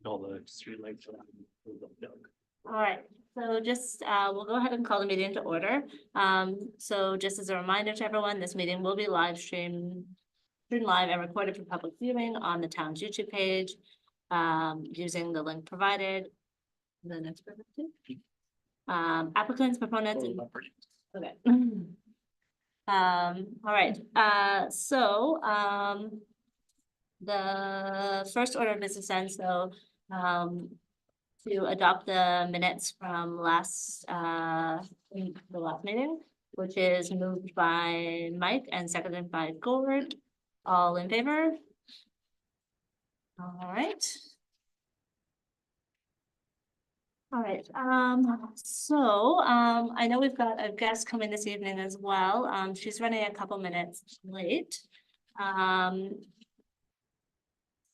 All the street lights are on. All right, so just, we'll go ahead and call the meeting to order. So just as a reminder to everyone, this meeting will be streamed live and recorded for public viewing on the town's YouTube page, using the link provided. The next person, too. Applicants, proponents, and okay. All right, the first order of business then, so, to adopt the minutes from the last meeting, which is moved by Mike and seconded by Gord. All in favor? All right. All right, I know we've got a guest coming this evening as well. She's running a couple minutes late.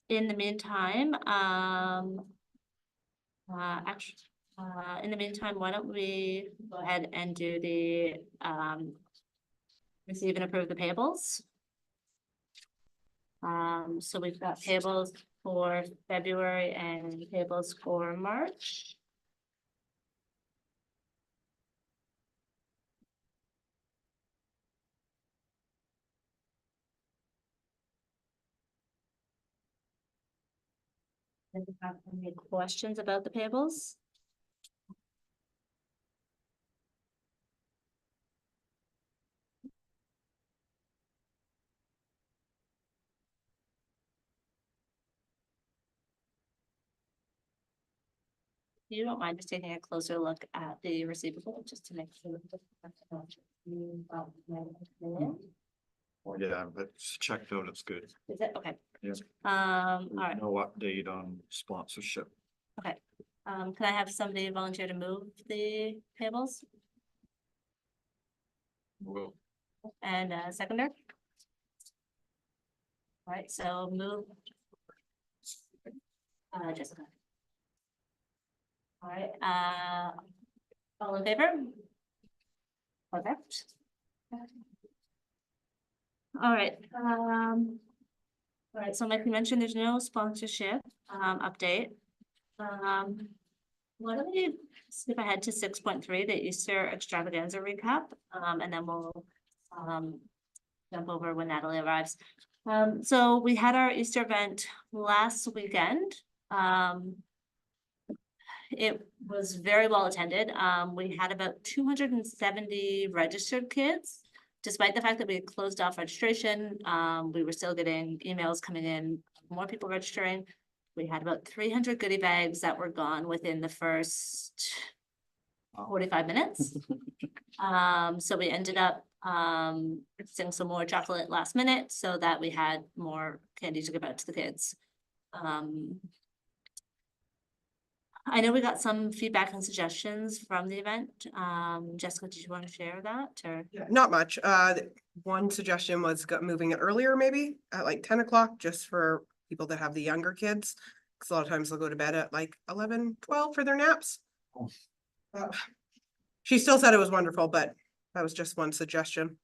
In the meantime, why don't we go ahead and do the, receive and approve the payables? So we've got payables for February and payables for March. Any questions about the payables? You don't mind just taking a closer look at the receivable, just to make sure. Yeah, but it's checked out, it's good. Is it? Okay. Yeah. All right, No update on sponsorship. okay. Can I have somebody volunteer to move the payables Well, and seconder? All right, so move. Jessica. All right, all in favor? Perfect. All right, so like you mentioned, there's no sponsorship, update. Why don't we skip ahead to 6.3, the Easter extravaganza recap, and then we'll, jump over when Natalie arrives. So we had our Easter event last weekend. It was very well attended. We had about 270 registered kids. Despite the fact that we had closed off registration, we were still getting emails coming in, more people registering. We had about 300 goodie bags that were gone within the first 45 minutes. So we ended up fixing some more chocolate last minute so that we had more candy to give out to the kids. I know we got some feedback and suggestions from the event. Jessica, did you want to share that or? Yeah, not much. One suggestion was moving it earlier, maybe at like 10 o'clock, just for people that have the younger kids. Cause a lot of times they'll go to bed at like 11, 12 for their naps. She still said it was wonderful, but that was just one suggestion.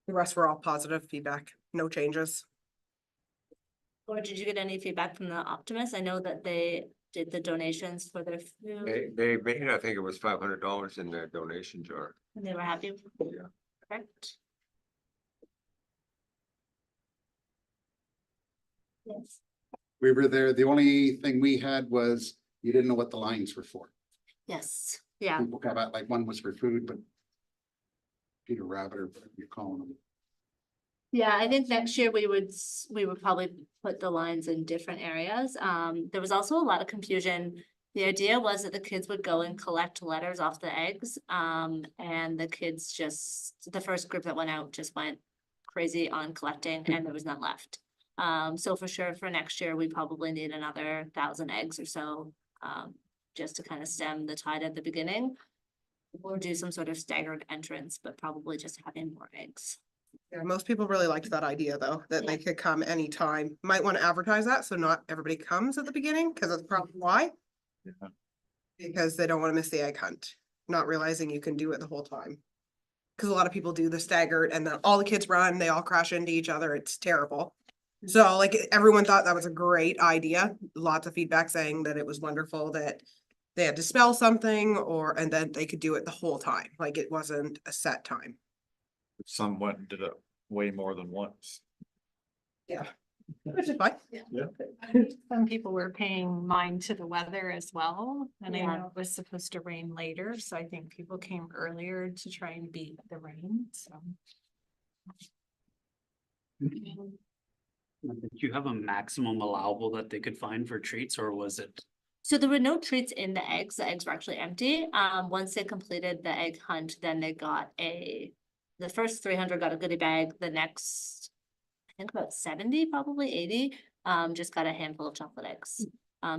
The rest were all positive feedback, no changes. Or did you get any feedback from the Optimists? I know that they did the donations for their food. They made, I think it was $500 in their donation jar. And they were happy. Yeah. Correct. Yes. We were there. The only thing we had was you didn't know what the lines were for. Yes. Yeah. People got out, like one was for food, but Peter Rabbit or whatever you're calling them. Yeah, I think next year we would probably put the lines in different areas. There was also a lot of confusion. The idea was that the kids would go and collect letters off the eggs. And the kids the first group that went out just went crazy on collecting and there was none left. So for sure for next year, we probably need another 1,000 eggs or so, just to kind of stem the tide at the beginning. Or do some sort of staggered entrance, but probably just having more eggs. Yeah, most people really liked that idea though, that they could come anytime. Might want to advertise that so not everybody comes at the beginning, because that's probably why. Yeah. Because they don't want to miss the egg hunt, not realizing you can do it the whole time. Because a lot of people do the staggered and then all the kids run, they all crash into each other. It's terrible. So like everyone thought that was a great idea. Lots of feedback saying that it was wonderful that they had to spell something and then they could do it the whole time. Like it wasn't a set time. Some went and did it way more than once. Yeah. Which is fine. Some people were paying mind to the weather as well, and I Yeah. know it was supposed to rain later, so I think people came earlier to try and beat the rain, so. Did you have a maximum allowable that they could find for treats, or was it? So there were no treats in the eggs were actually empty. Once they completed the egg hunt, then they got the first 300 got a goodie bag, the next, I think about 70, probably 80, just got a handful of chocolate eggs.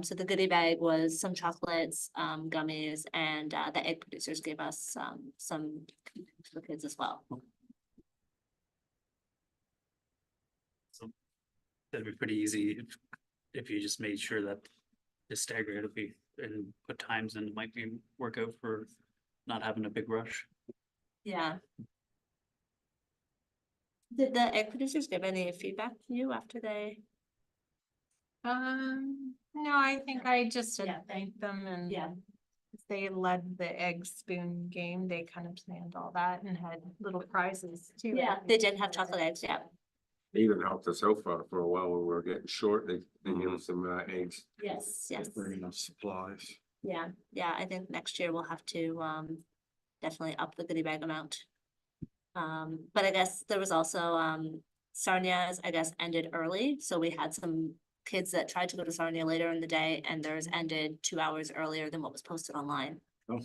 So the goodie bag was some chocolates, gummies, and the egg producers gave us some for the kids as well. That'd be pretty easy if you just made sure that the stagger it'll be and put times in, it might be work out for not having a big rush. Yeah. Did the egg producers give any feedback to you after they? No, I think I just Yeah. thanked them and. Yeah. They led the egg spoon game, they kind of planned all that and had little prizes too. Yeah, they did have chocolate eggs, yeah. They even helped us out for a while when we were getting short. They gave us some eggs. Yes, yes. Bringing us supplies. Yeah, I think next year we'll have to definitely up the goodie bag amount. But I guess there was also Sarnia's, I guess, ended early, so we had some kids that tried to go to Sarnia later in the day and theirs ended 2 hours earlier than what was posted online. Oh.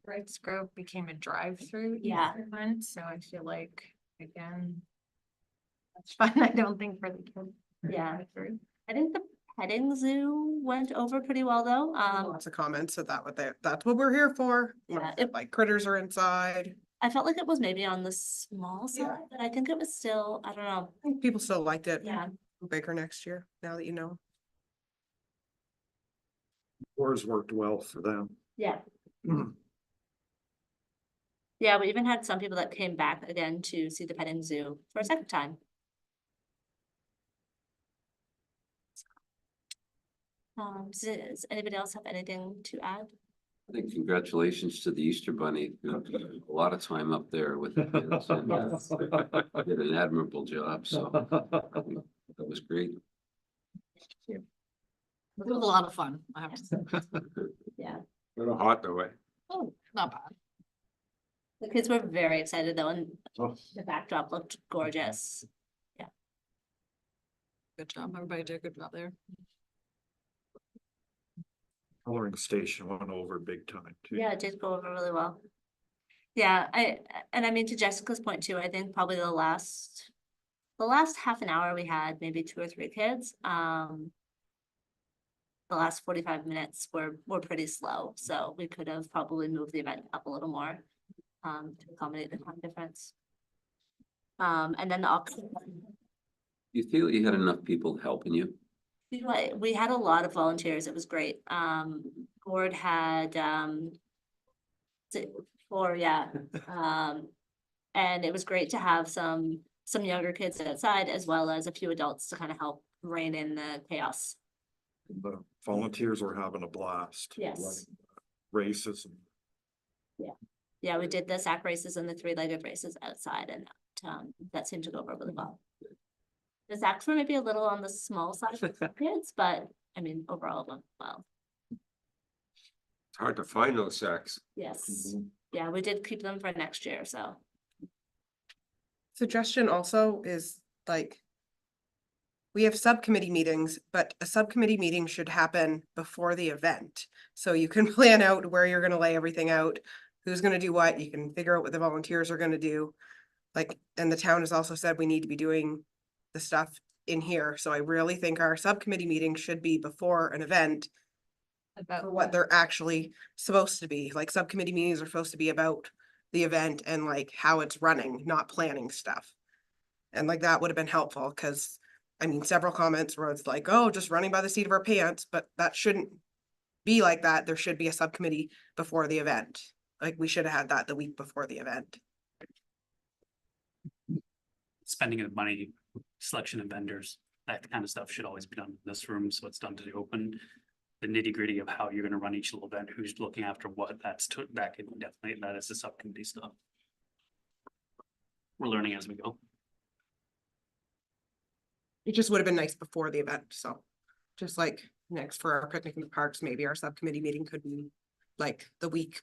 Brights Grove became a drive-through. Yeah. event, so I feel like, again. That's fun, I don't think for the kids. Yeah. I think the petting zoo went over pretty well though. Lots of comments that that's what we're here for. Yeah, Like critters are inside. I felt like it was maybe on the small Yeah. side, but I think it was still, I don't know. I think people still liked it. Yeah, Bigger next year, now that you know. Ours worked well for them. yeah. Yeah, we even had some people that came back again to see the petting zoo for a second time. Does anybody else have anything to add? I think congratulations to the Easter Bunny. You know, a lot of time up there with the kids and did an admirable job, so that was great. It was a lot of fun, I have to say. Yeah, Little hot though, eh? Oh, not bad. the kids were very excited though, and Oh. the backdrop looked gorgeous. Good job. Everybody did a good job there. Coloring station went over big time too. Yeah, it did go over really well. Yeah, and I mean, to Jessica's point too, I think probably the last half an hour we had maybe 2 or 3 kids. The last 45 minutes were pretty slow, so we could have probably moved the event up a little more to accommodate the time difference. And then the auction. You feel you had enough people helping you? We had a lot of volunteers. It was great. Gord had 4, yeah. And it was great to have some younger kids outside as well as a few adults to kind of help rein in the chaos. The volunteers were having a blast. Yes. running Races. Yeah, we did the sack races and the 3-legged races outside and that seemed to go over really well. The sacks were maybe a little on the small side for kids, but I mean, overall it went well. It's hard to find those sacks. Yes, yeah, we did keep them for next year, so. Suggestion also is like. We have subcommittee meetings, but a subcommittee meeting should happen before the event. So you can plan out where you're gonna lay everything out, who's gonna do what, you can figure out what the volunteers are gonna do. Like, and the town has also said we need to be doing the stuff in here, so I really think our subcommittee meeting should be before an event. For what they're actually supposed to be, like subcommittee meetings are supposed to be about the event and like how it's running, not planning stuff. And like that would have been helpful, cause I mean, several comments where it's like, oh, just running by the seat of our pants, but that shouldn't be like that. There should be a subcommittee before the event. Like we should have had that the week before the event. Spending of money selection of vendors, that kind of stuff should always be done in this room, so it's done to the open. The nitty gritty of how you're gonna run each little event, who's looking after what, that can definitely, that is the subcommittee stuff. We're learning as we go. It just would have been nice before the event, so. Just like next for our picnic in the parks, maybe our subcommittee meeting could be like the week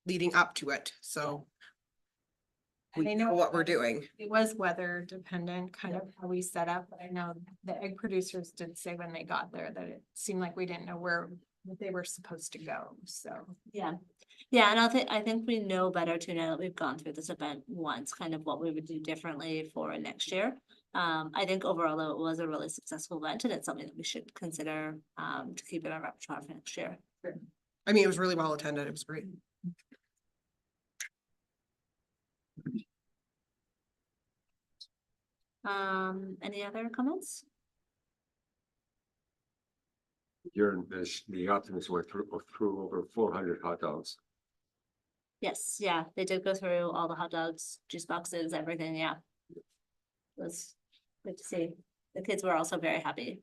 leading up to it, so. We I know know what we're doing. It was weather dependent, kind of how we set up. I know the egg producers did say when they got there that it seemed like we didn't know where they were supposed to go, so. Yeah, and I think we know better too now that we've gone through this event once, kind of what we would do differently for next year. I think overall though, it was a really successful event and it's something that we should consider to keep in our repertoire for next year. I mean, it was really well attended. It was great. Any other comments? The optimists went through over 400 hot dogs. Yes, yeah, they did go through all the hot dogs, juice boxes, everything, yeah. It was good to see. The kids were also very happy.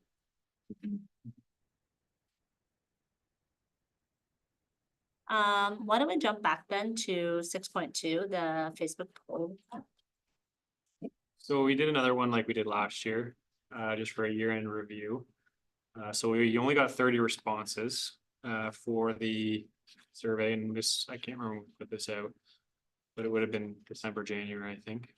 Why don't we jump back then to 6.2, the Facebook poll? So we did another one like we did last year, just for a year-end review. So we only got 30 responses for the survey, and this, I can't remember when we put this out, but it would have been December, January, I think.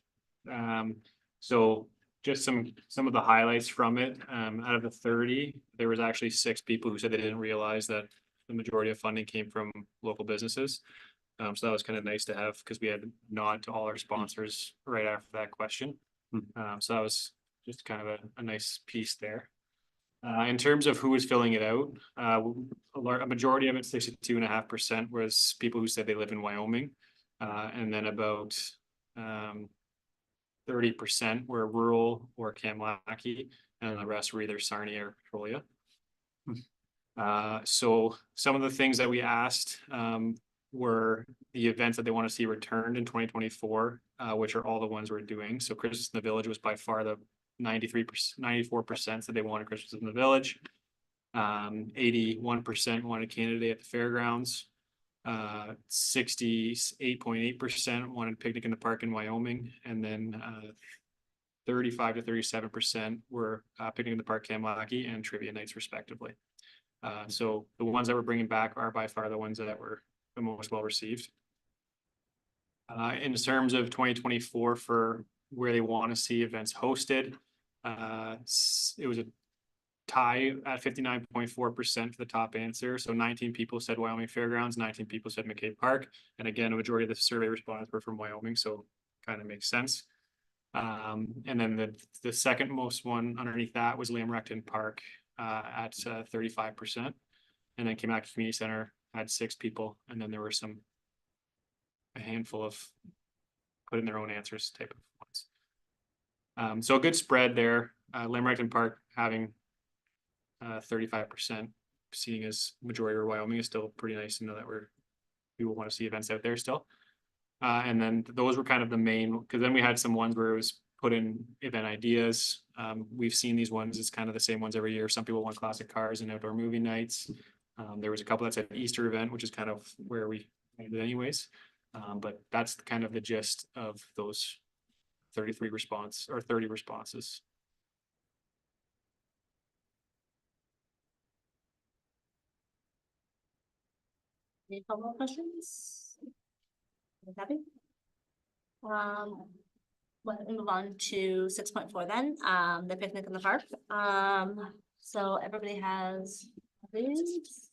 So just some of the highlights from it, out of the 30, there was actually 6 people who said they didn't realize that the majority of funding came from local businesses. So that was kind of nice to have because we had a nod to all our sponsors right after that question. So that was just kind of a nice piece there. In terms of who was filling it out, a majority of it, 62.5%, was people who said they live in Wyoming. And then about 30% were rural or Kamlaki, and the rest were either Sarnia or Petrolia. So some of the things that we asked were the events that they want to see returned in 2024, which are all the ones we're doing. So Christmas in the Village was by far the 94% that they wanted Christmas in the Village. 81% wanted Canada Day at the fairgrounds. 68.8% wanted Picnic in the Park in Wyoming, and then 35 to 37% were Picnic in the Park Kamlaki and Trivia Nights respectively. So the ones that we're bringing back are by far the ones that were the most well received. In terms of 2024 for where they want to see events hosted, it was a tie at 59.4% for the top answer. So 19 people said Wyoming Fairgrounds, 19 people said McCabe Park. And again, a majority of the survey respondents were from Wyoming, so kind of makes sense. And then the second most one underneath that was Lamrecton Park at 35%. And then Kamlaki Community Center had 6 people, and then there were a handful of put in their own answers type of ones. So a good spread there. Lamrecton Park having 35%, seeing as majority of Wyoming is still pretty nice to know that people want to see events out there still. And then those were kind of the main, because then we had some ones where it was put in event ideas. We've seen these ones, it's kind of the same ones every year. Some people want classic cars and outdoor movie nights. There was a couple that said Easter event, which is kind of where we ended anyways. But that's kind of the gist of those 30 responses. Any follow-up questions? You happy? Let's move on to 6.4 then, the Picnic in the Park. So everybody has these.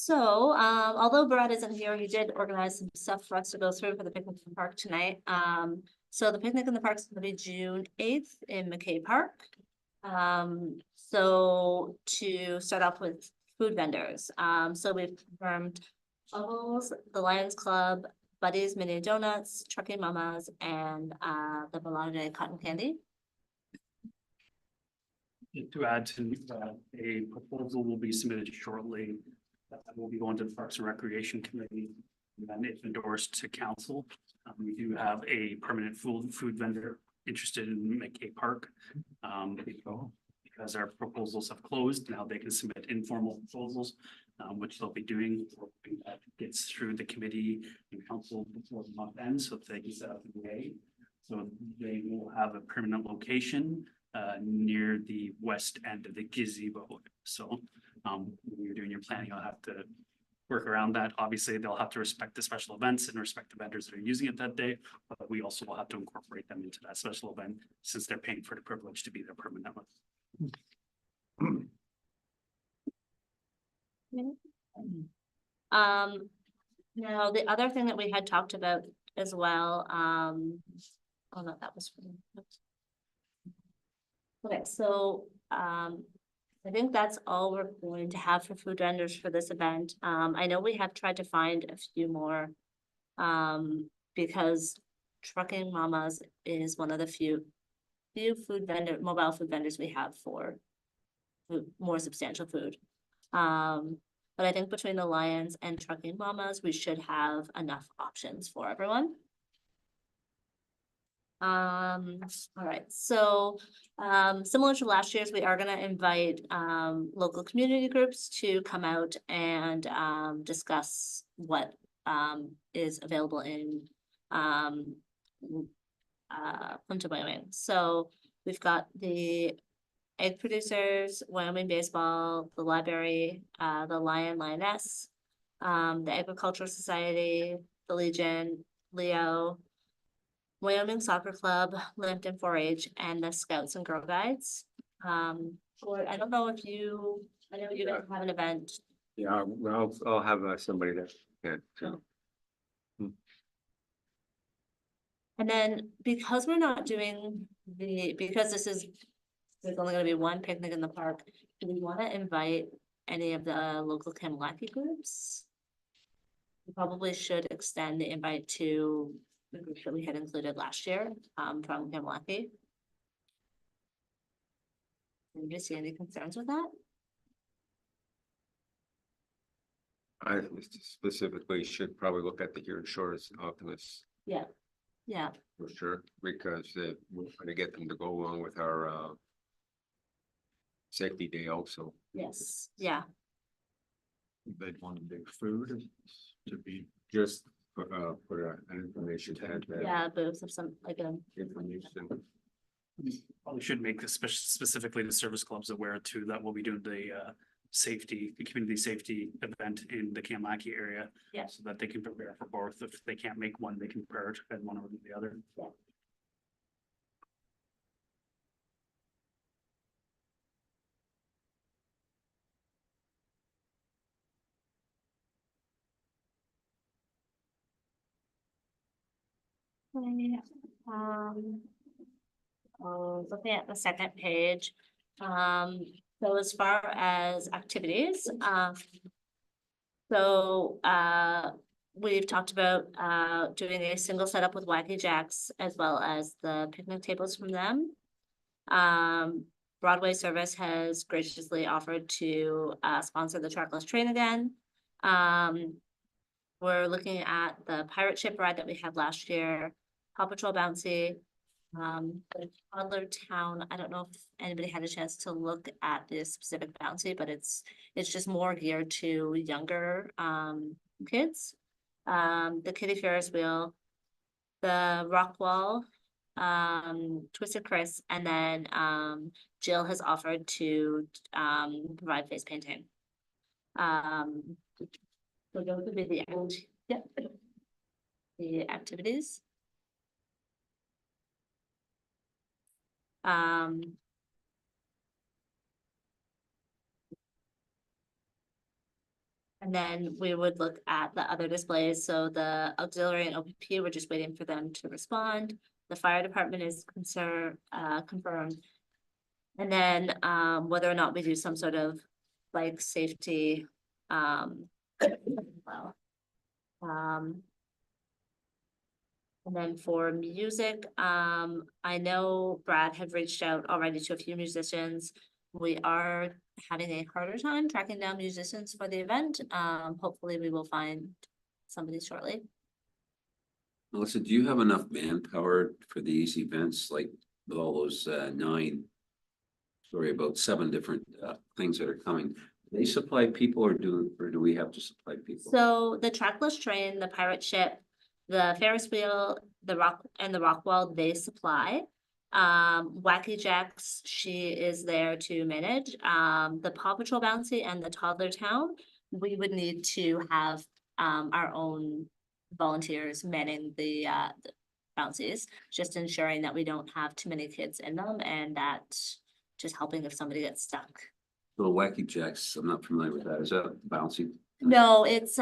Although Brad isn't here, he did organize some stuff for us to go through for the Picnic in the Park tonight. So the Picnic in the Park is gonna be June 8th in McCabe Park. So to start off with food vendors, so we've confirmed Bubbles, the Lions Club, Buddy's Mini Donuts, Trucking Mamas, and the Bologna Cotton Candy. To add to that, a proposal will be submitted shortly. That will be going to the Parks and Recreation Committee And if endorsed to council, we do have a permanent food vendor interested in McKay Park. Because our proposals have closed, now they can submit informal proposals, which they'll be doing. Hoping that gets through the committee and council before the month ends, so that they can set up the day. So they will have a permanent location near the west end of the gazebo. So when you're doing your planning, I'll have to work around that. Obviously, they'll have to respect the special events and respect the vendors that are using it that day, but we also will have to incorporate them into that special event since they're paying for the privilege to be there permanently. Now the other thing that we had talked about as well, oh no, that was. Okay, so, I think that's all we're going to have for food vendors for this event. I know we have tried to find a few more. Because Trucking Mamas is one of the few mobile food vendors we have for more substantial food. But I think between the Lions and Trucking Mamas, we should have enough options for everyone. All right, so similar to last year's, we are gonna invite local community groups to come out and discuss what is available in Plympton-Wyoming. So we've got the egg producers, Wyoming Baseball, the library, the Lioness, the Agricultural Society, the Legion, Leo, Wyoming Soccer Club, Plympton 4-H, and the Scouts and Girl Guides. Gord, I don't know if I know you guys have an event. Yeah, well, I'll have somebody that can. And then because we're not doing because there's only gonna be one picnic in the park, do we wanna invite any of the local Kamalaki groups? We probably should extend the invite to the group that we had included last year, from Kamalaki. Do you see any concerns with that? I specifically should probably look at the Here Shores Optimists Yeah, for sure, because we're gonna get them to go along with our safety day also. yes, yeah, They'd want to do food to be. Just put an information tab there. yeah, booths of some, like, Information. Probably should make this specifically the service clubs aware too, that we'll be doing the community safety event in the Kamalaki area. Yeah. So that they can prepare for both. If they can't make one, they can prepare to head one over the other. Yeah. Okay, looking at the second page, so as far as activities, we've talked about doing a single setup with Wacky Jacks as well as the picnic tables from them. Broadway Service has graciously offered to sponsor the trackless train again. We're looking at the pirate ship ride that we had last year, Paw Patrol Bouncy, the Toddler Town. I don't know if anybody had a chance to look at this specific Bouncy, but it's just more geared to younger kids. The Kitty Ferris wheel, the rock wall, Twisted Chris, and then Jill has offered to provide face painting. So those would be the activities. And then we would look at the other displays. So the auxiliary and OPP, we're just waiting for them to respond. The fire department is confirmed. And then whether or not we do some sort of like safety and then for music, I know Brad had reached out already to a few musicians. We are having a harder time tracking down musicians for the event. Hopefully we will find somebody shortly. Melissa, do you have enough manpower for these events, like with all those about 7 different things that are coming? Do they supply people or do we have to supply people? So the trackless train, the pirate ship, the Ferris wheel, the Rockwell, they supply. Wacky Jacks, she is there to manage. The Paw Patrol bouncy and the Toddler Town, we would need to have our own volunteers manning the bouncies, just ensuring that we don't have too many kids in them and that just helping if somebody gets stuck. The Wacky Jacks, I'm not familiar with that. Is that bouncy? No, it's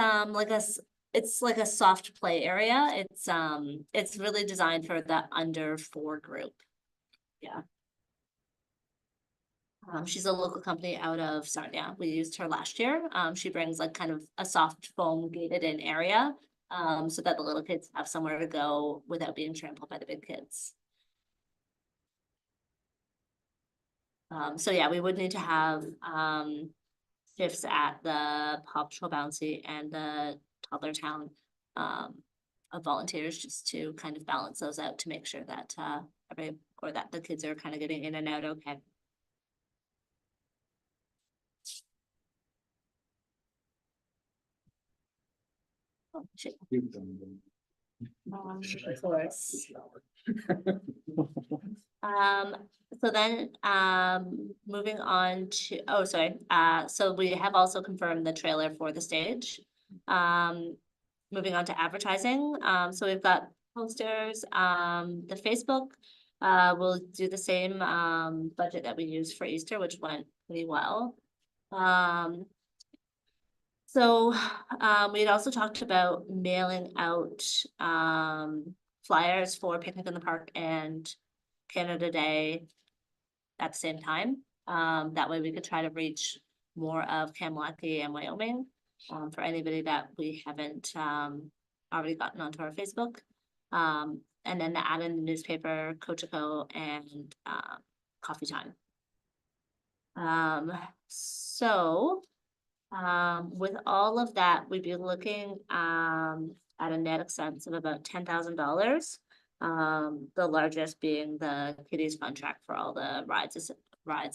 it's like a soft play area. It's really designed for the under 4 group. Yeah. She's a local company out of Sarnia. We used her last year. She brings like kind of a soft foam gated in area. So that the little kids have somewhere to go without being trampled by the big kids. So yeah, we would need to have shifts at the Paw Patrol bouncy and the Toddler Town of volunteers just to kind of balance those out to make sure that that the kids are kind of getting in and out okay. Oh, shit. Of course. So then, moving on to, oh, sorry, so we have also confirmed the trailer for the stage. Moving on to advertising, so we've got posters, the Facebook, will do the same, budget that we used for Easter, which went pretty well. So, we had also talked about mailing out, flyers for Picnic in the Park and Canada Day at the same time. That way we could try to reach more of Kamlaki and Wyoming, for anybody that we haven't, already gotten onto our Facebook. And then the ad in the newspaper, Cocheco and, Coffee Time. With all of that, we'd be looking, at a net expense of about $10,000. The largest being the Kitty's contract for all the rides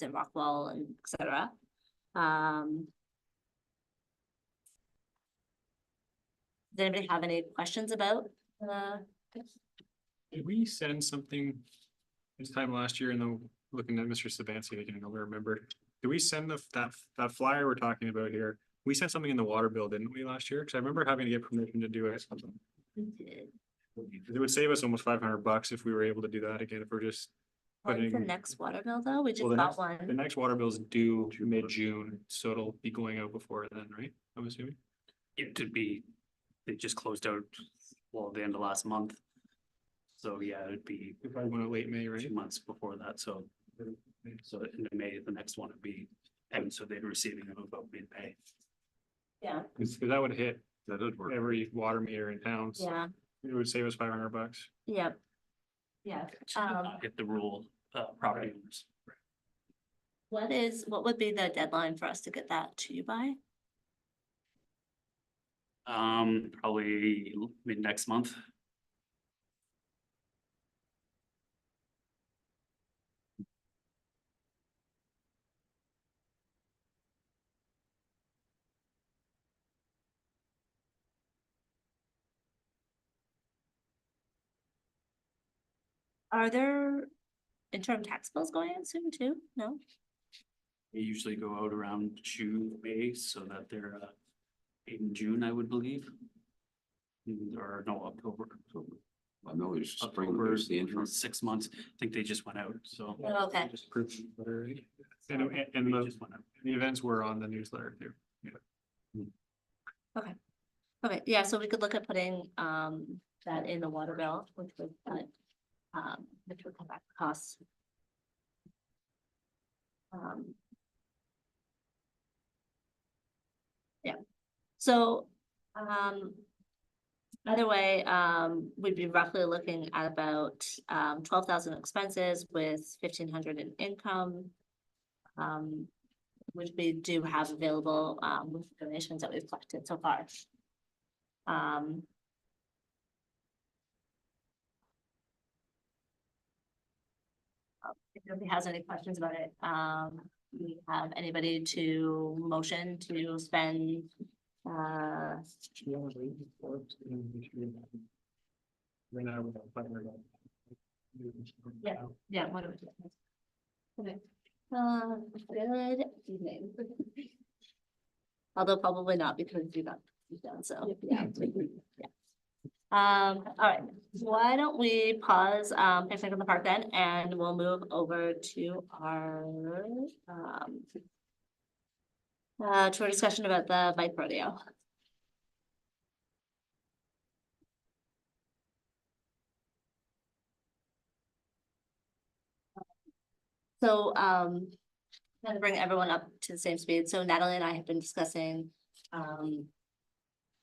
at Rockwell and etc. Does anybody have any questions about Did we send something this time last year, and then looking at Mr. Sabansi, I can never remember. Did we send that flyer we're talking about here? We sent something in the water bill, didn't we, last year? Cause I remember having to get permission to do it. It would save us almost $500 if we were able to do that again, if we're just when's the putting. next water bill though? We just Well, got The one. next water bill is due mid-June, so it'll be going out before then, right? I'm assuming. It would be, they just closed out, well, the end of last month. So yeah, it'd be We probably went out late May, 2 right? months before that, so in May, the next one would be, and so they'd receiving it about mid-May. Yeah, Cause that would hit That did work. every water meter in town. So yeah, it would save us $500. yep. Yeah, Hit the rural property owners. what would be the deadline for us to get that to you by? Probably mid next month. Are there interim tax bills going in soon too? No? They usually go out around June, May, so that they're in June, I would believe. Or no, October. I know there's spring, October, there's the interim. 6 months. I think they just went out, so. Oh, okay. Just proof of it already. And They the just went out. events were on the newsletter too. Okay, yeah, so we could look at putting that in the water bill, which would come back to costs. Yeah, so either way, we'd be roughly looking at about 12,000 expenses with 1,500 in income. Which we do have available with donations that we've collected so far. If nobody has any questions about it, we have anybody to motion to spend, yeah, yeah, what do we do? Okay, good evening. Although probably not because you got it done, so, yeah. Yeah. All right, why don't we pause, picnic in the park then, and we'll move over to our, to our discussion about the bike rodeo. So, kind of bring everyone up to the same speed. So Natalie and I have been discussing,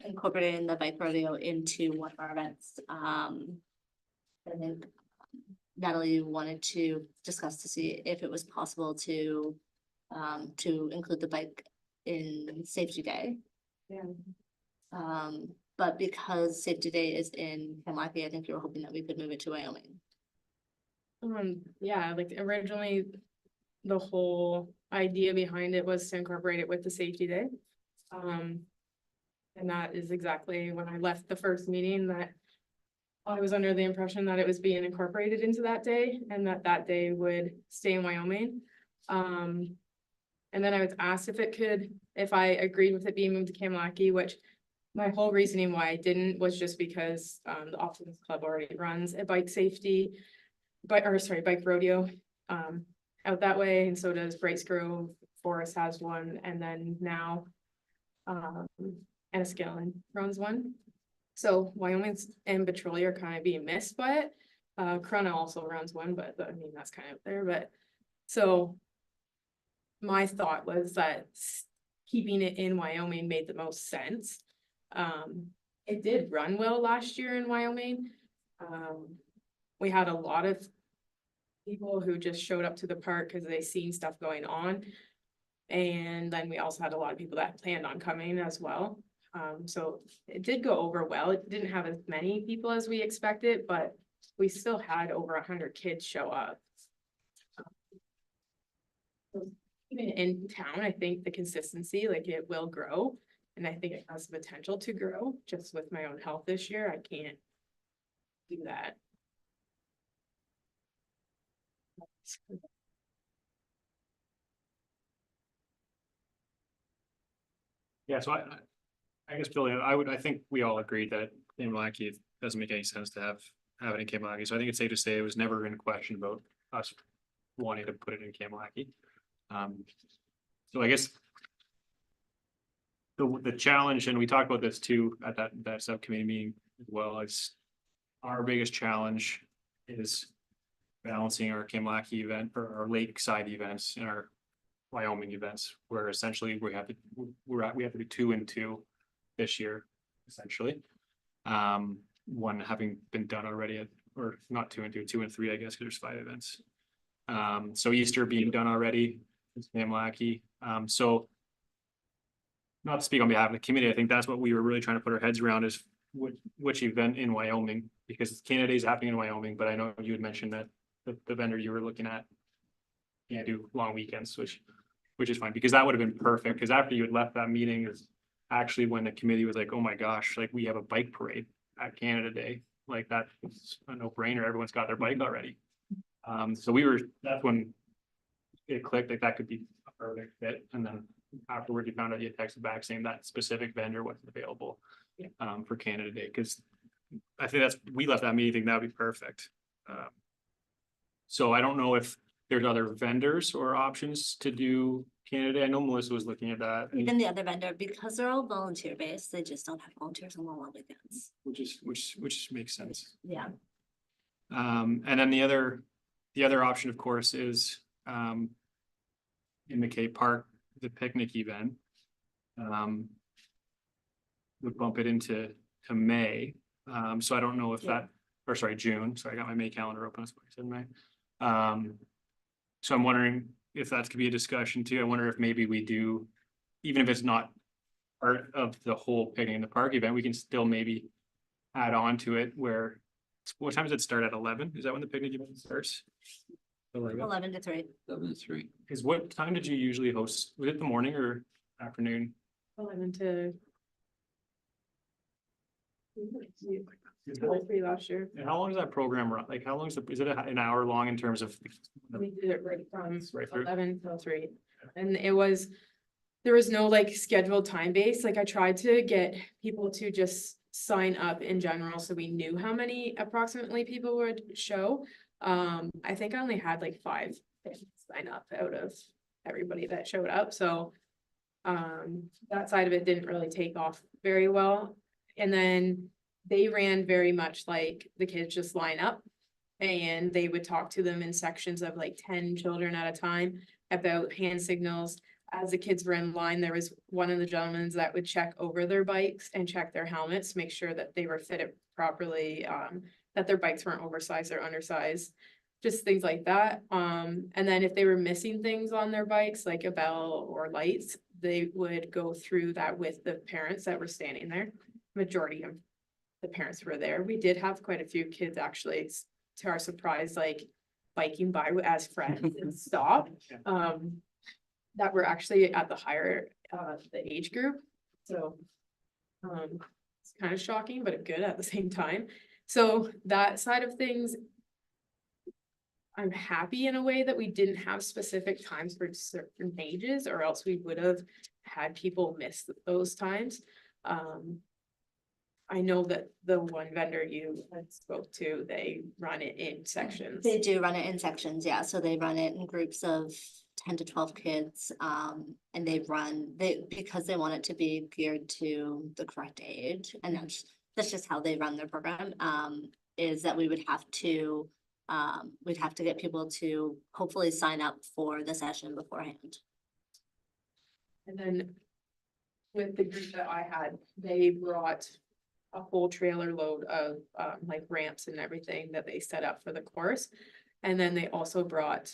incorporating the bike rodeo into one of our events. I think Natalie wanted to discuss to see if it was possible to include the bike in Safety Day. Yeah. But because Safety Day is in Plympton-Wyoming, I think you were hoping that we could move it to Wyoming. Yeah, like originally, the whole idea behind it was to incorporate it with the Safety Day. And that is exactly when I left the first meeting that I was under the impression that it was being incorporated into that day and that day would stay in Wyoming. And then I was asked if I agreed with it being moved to Kamalaki, which my whole reasoning why I didn't was just because the Optimist Club already runs a bike rodeo out that way, and so does Brights Grove. Forest has one, and then now Enniskillen runs one. So Wyoming's and Petrolia are kind of being missed by it. Corona also runs one, but I mean that's kind of there. But so my thought was that keeping it in Wyoming made the most sense. It did run well last year in Wyoming. We had a lot of people who just showed up to the park because they seen stuff going on. And then we also had a lot of people that planned on coming as well. So it did go over well. It didn't have as many people as we expected, but we still had over 100 kids show up. Even in town, I think the consistency, like it will grow. And I think it has the potential to grow. Just with my own health this year, I can't do that. Yeah, so I guess, Billy, I think we all agreed that in Kamalaki, it doesn't make any sense to have it in Kamalaki. So I think it's safe to say it was never in question about us wanting to put it in Kamalaki. So I guess the challenge, and we talked about this too at that subcommittee meeting as well, is our biggest challenge is balancing our Kamalaki event or our lakeside events and our Wyoming events, where essentially we have to do 2 and 2 this year, essentially. One having been done already, or not 2 and 2, 2 and 3, I guess, because there's 5 events. So Easter being done already, Kamalaki. So not to speak on behalf of the committee, I think that's what we were really trying to put our heads around is which event in Wyoming, because Canada Day is happening in Wyoming, but I know you had mentioned that the vendor you were looking at can't do long weekends, which is fine, because that would have been perfect, because after you had left that meeting is actually when the committee was like, oh my gosh, like we have a bike parade at Canada Day, like that's a no-brainer, everyone's got their bike already. So that's when it clicked, like that could be a perfect fit, and then afterward you found out you had texted back saying that specific vendor wasn't available for Canada Day, because I think we left that meeting thinking that would be perfect. So I don't know if there's other vendors or options to do Canada Day. I know Melissa was looking at that. Even the other vendor, because they're all volunteer based, they just don't have volunteers on the long weekends. Which makes sense. Yeah. And then the other option, of course, is in McKay Park, the picnic event. Would bump it into May. So I don't know if June. Sorry, I got my May calendar open. That's what I said May. So I'm wondering if that could be a discussion too. I wonder if maybe we do, even if it's not part of the whole picnic in the park event, we can still maybe add on to it where, what time does it start at 11? Is that when the picnic event starts? 11 to 3. 7-3. Is what time did you usually host? Was it the morning or afternoon? 11 to 2 or 3 last year. And how long does that program run? Like, how long is is it an hour long in terms of? We did it right from Right through? 11 till 3. And there was no like scheduled time base. Like I tried to get people to just sign up in general, so we knew how many approximately people would show. I think I only had like 5 sign up out of everybody that showed up, so that side of it didn't really take off very well. And then they ran very much like the kids just line up and they would talk to them in sections of like 10 children at a time about hand signals. As the kids were in line, there was one of the gentlemen that would check over their bikes and check their helmets, make sure that they were fitted properly, that their bikes weren't oversized or undersized, just things like that. And then if they were missing things on their bikes, like a bell or lights, they would go through that with the parents that were standing there. Majority of the parents were there. We did have quite a few kids actually, to our surprise, like biking by as friends and stop. That were actually at the higher, the age group. So, it's kind of shocking, but good at the same time. So that side of things, I'm happy in a way that we didn't have specific times for certain ages, or else we would have had people miss those times. I know that the one vendor you had spoke to, they run it in sections. They do run it in sections, yeah, so they run it in groups of 10 to 12 kids, and because they want it to be geared to the correct age, and that's just how they run their program, is that we'd have to get people to hopefully sign up for the session beforehand. And then with the group that I had, they brought a whole trailer load of like ramps and everything that they set up for the course. And then they also brought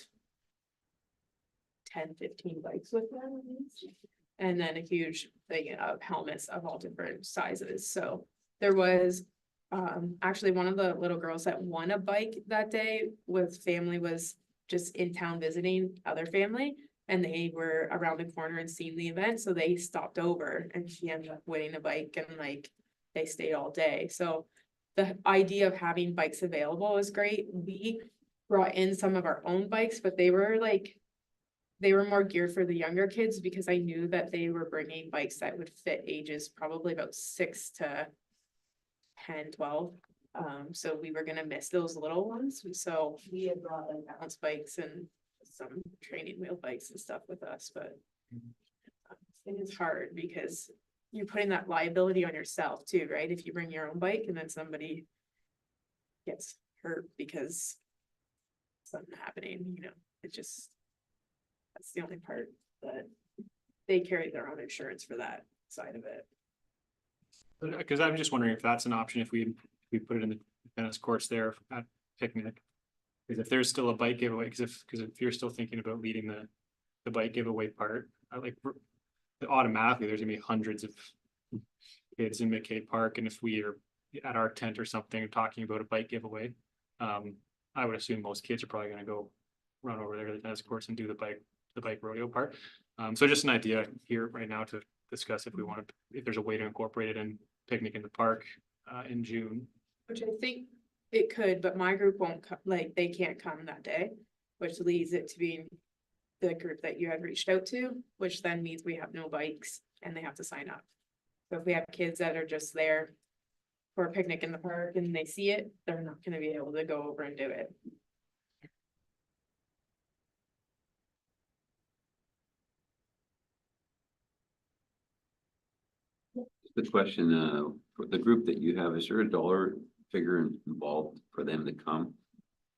10-15 bikes with them. And then a huge thing of helmets of all different sizes. So there was actually one of the little girls that won a bike that day with family, was just in town visiting other family. And they were around the corner and seen the event. So they stopped over and she ended up winning a bike, and like they stayed all day. So the idea of having bikes available is great. We brought in some of our own bikes, but they were more geared for the younger kids, because I knew that they were bringing bikes that would fit ages probably about 6 to 10, 12. So we were gonna miss those little ones. So we had brought like balance bikes and some training wheel bikes and stuff with us, but it is hard because you're putting that liability on yourself too, right? If you bring your own bike and then somebody gets hurt because something happening, it just, that's the only part that they carry their own insurance for that side of it. Because I'm just wondering if that's an option, if we put it in the tennis courts there at picnic. Because if there's still a bike giveaway, because if you're still thinking about leading the bike giveaway part, automatically there's gonna be hundreds of kids in McKay Park, and if we are at our tent or something talking about a bike giveaway, I would assume most kids are probably gonna go run over there to the tennis courts and do the bike rodeo part. So just an idea here right now to discuss if there's a way to incorporate it in picnic in the park in June. Which I think it could, but my group won't come, like they can't come that day, which leads it to being the group that you had reached out to, which then means we have no bikes and they have to sign up. So if we have kids that are just there for a picnic in the park and they see it, they're not gonna be able to go over and do it. The question, for the group that you have, is there a dollar figure involved for them to come?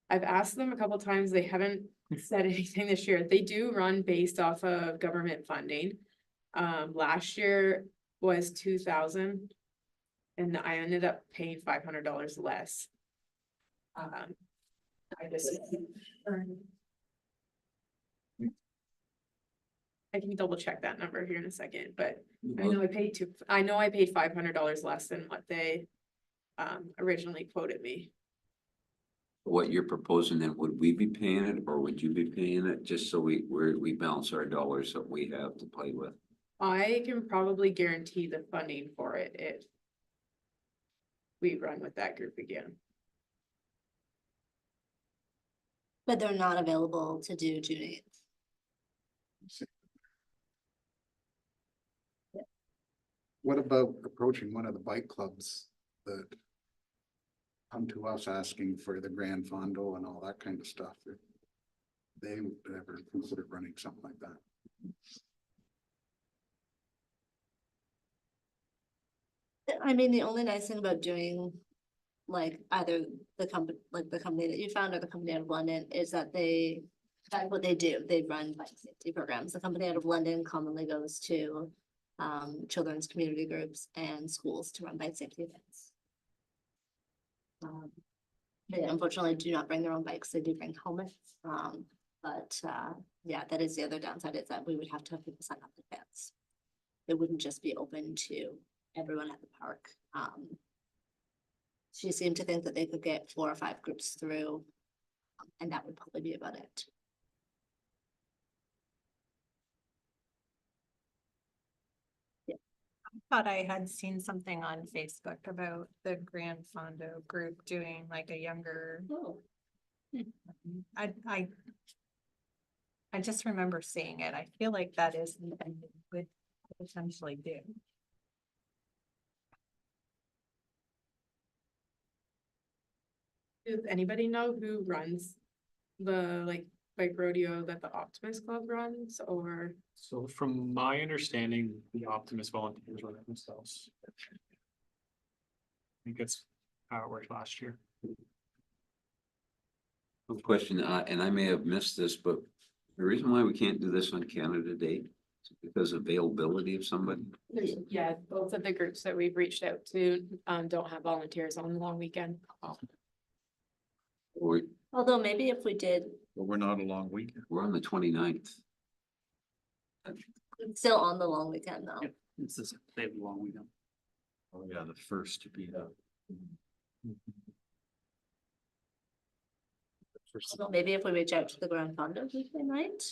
I've asked them a couple times, they haven't said anything this year. They do run based off of government funding. Last year was 2,000 and I ended up paying $500 less. I just I can double check that number here in a second, but I know I paid $500 less than what they originally quoted me. What you're proposing, then would we be paying it or would you be paying it, just so we balance our dollars that we have to play with? I can probably guarantee the funding for it if we run with that group again. But they're not available to do June 8th. What about approaching one of the bike clubs that come to us asking for the Grand Fondo and all that kind of stuff? If they would ever consider running something like that. I mean, the only nice thing about doing like either the company, like the company that you found or the company out of London is that that's what they do. They run bike safety programs. The company out of London commonly goes to children's community groups and schools to run bike safety events. They unfortunately do not bring their own bikes. They do bring helmets. Yeah, that is the other downside, is that we would have to have people sign up in advance. It wouldn't just be open to everyone at the park. She seemed to think that they could get 4 or 5 groups through, and that would probably be about it. Thought I had seen something on Facebook about the Grand Fondo group doing like a younger. Oh. I just remember seeing it. I feel like that is something we would potentially do. Does anybody know who runs the like bike rodeo that the Optimus Club runs, or? So from my understanding, the Optimus volunteers run it themselves. I think that's how it worked last year. One question, and I may have missed this, but the reason why we can't do this on Canada Day is because availability of somebody. Yeah, both of the groups that we've reached out to don't have volunteers on the long weekend. Or Although maybe if we did, But we're not a long weekend. we're on the 29th. it's still on the long weekend though. Yep. It's just, they have a long weekend. Oh, yeah, the first to be up. Although maybe if we reach out to the Grand Fondo, we might.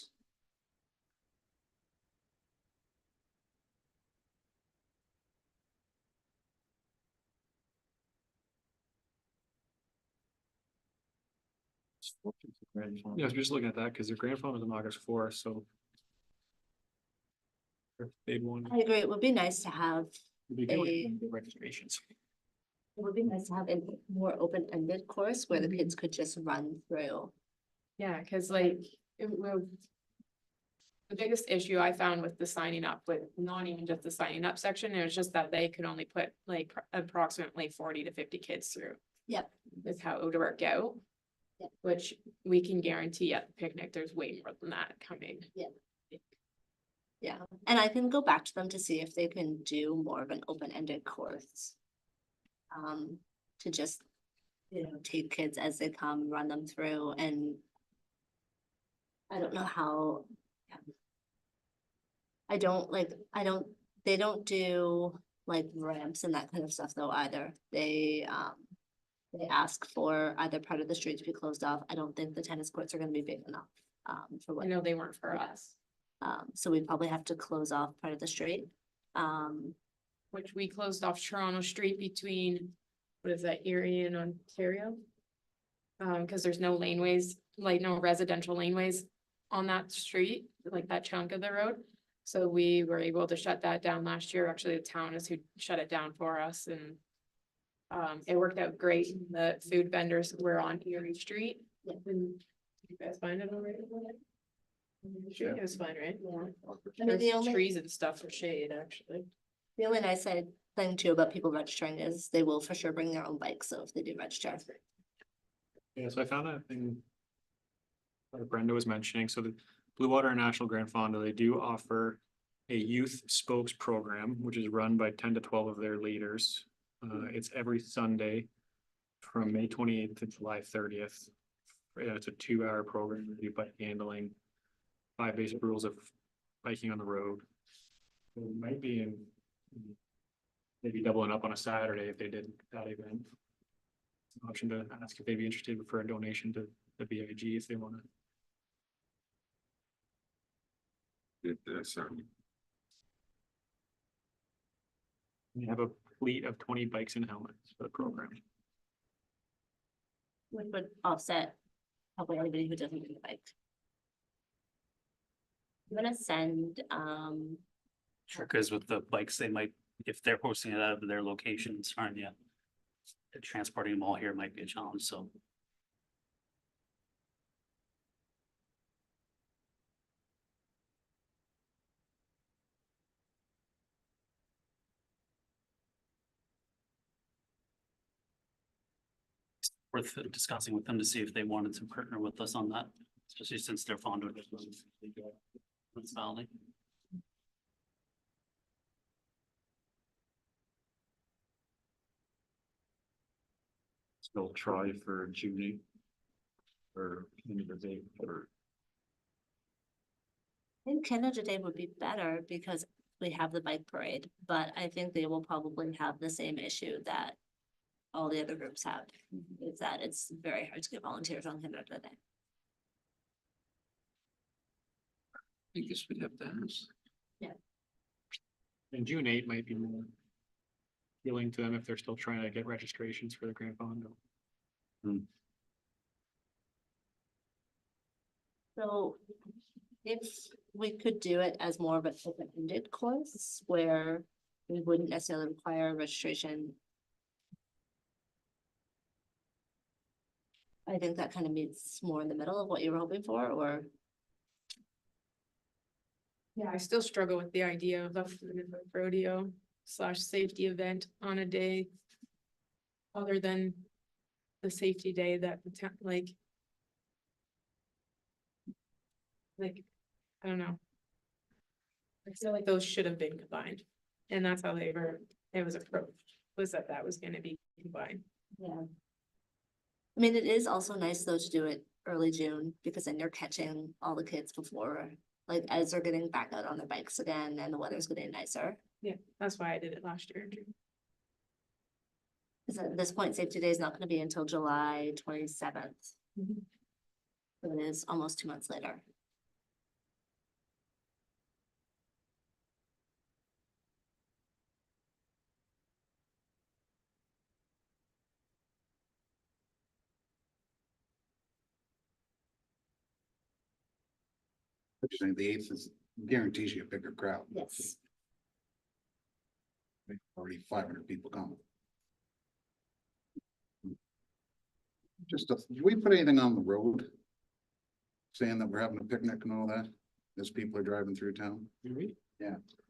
Yeah, I was just looking at that because their grand final is on August 4th, so. If they'd want. I agree. It would be nice to have, it'd be good when a- you do registrations. it would be nice to have a more open-ended course where the kids could just run through. Yeah, cause like, the biggest issue I found with the signing up, with not even just the signing up section, it was just that they could only put like approximately 40 to 50 kids through. Yep. Is how it would work out. Yep. Which we can guarantee at the picnic, there's way more than that coming. Yeah, and I can go back to them to see if they can do more of an open-ended course. To just, take kids as they come, run them through, and I don't know how. They don't do like ramps and that kind of stuff though either. They ask for either part of the street to be closed off. I don't think the tennis courts are gonna be big enough, for I what. know they weren't for us, So we'd probably have to close off part of the street. which we closed off Toronto Street between, what is that, Erie and Ontario? Cause there's no laneways, like no residential laneways on that street, like that chunk of the road. So we were able to shut that down last year. Actually, the town is who shut it down for us, and it worked out great. The food vendors were on Erie Street. Yeah. And you guys find it already? It was fine, right? I mean, the There's only- trees and stuff for shade, actually. The only nice thing too about people registering is they will for sure bring their own bike, so if they do register. Yeah, so I found that thing. That Brenda was mentioning, so the Blue Water International Grand Fondo, they do offer a youth spokes program, which is run by 10 to 12 of their leaders. It's every Sunday from May 28th to July 30th. It's a 2-hour program by handling 5 basic rules of biking on the road. It might be in maybe doubling up on a Saturday if they did that event. Option to ask if they'd be interested for a donation to the BIG if they want to. Sorry. We have a fleet of 20 bikes and helmets for the program. Which would offset probably anybody who doesn't do the bike. I'm gonna send, Sure, because with the bikes, they might, if they're posting it out of their locations, aren't you? Transporting them all here might be a challenge, so. Worth discussing with them to see if they wanted to partner with us on that, especially since they're fond of this municipality. Still try for June 8th. Or end of the day, or I think Canada Day would be better because we have the bike parade, but I think they will probably have the same issue that all the other groups have, is that it's very hard to get volunteers on Canada Day. I guess we'd have to ask. And June 8 might be more appealing to them if they're still trying to get registrations for the Grand Fondo. So if we could do it as more of an open-ended course where we wouldn't necessarily require registration. I think that kind of meets more in the middle of what you were hoping for, or Yeah, I still struggle with the idea of a rodeo / safety event on a day. Other than the safety day that the town, like, I don't know. I feel like those should have been combined, and that's how it was approached, was that was gonna be combined. yeah. I mean, it is also nice though to do it early June, because then you're catching all the kids before, like as they're getting back out on their bikes again and the weather's getting nicer. Yeah, that's why I did it last year too. Cause at this point, safety day is not gonna be until July 27th. Mhm. So it is almost 2 months later. But you're saying the 8th is guarantees you a bigger crowd. Yes. Already 500 people coming. Do we put anything on the road? Saying that we're having a picnic and all that, as people are driving through town? Do we?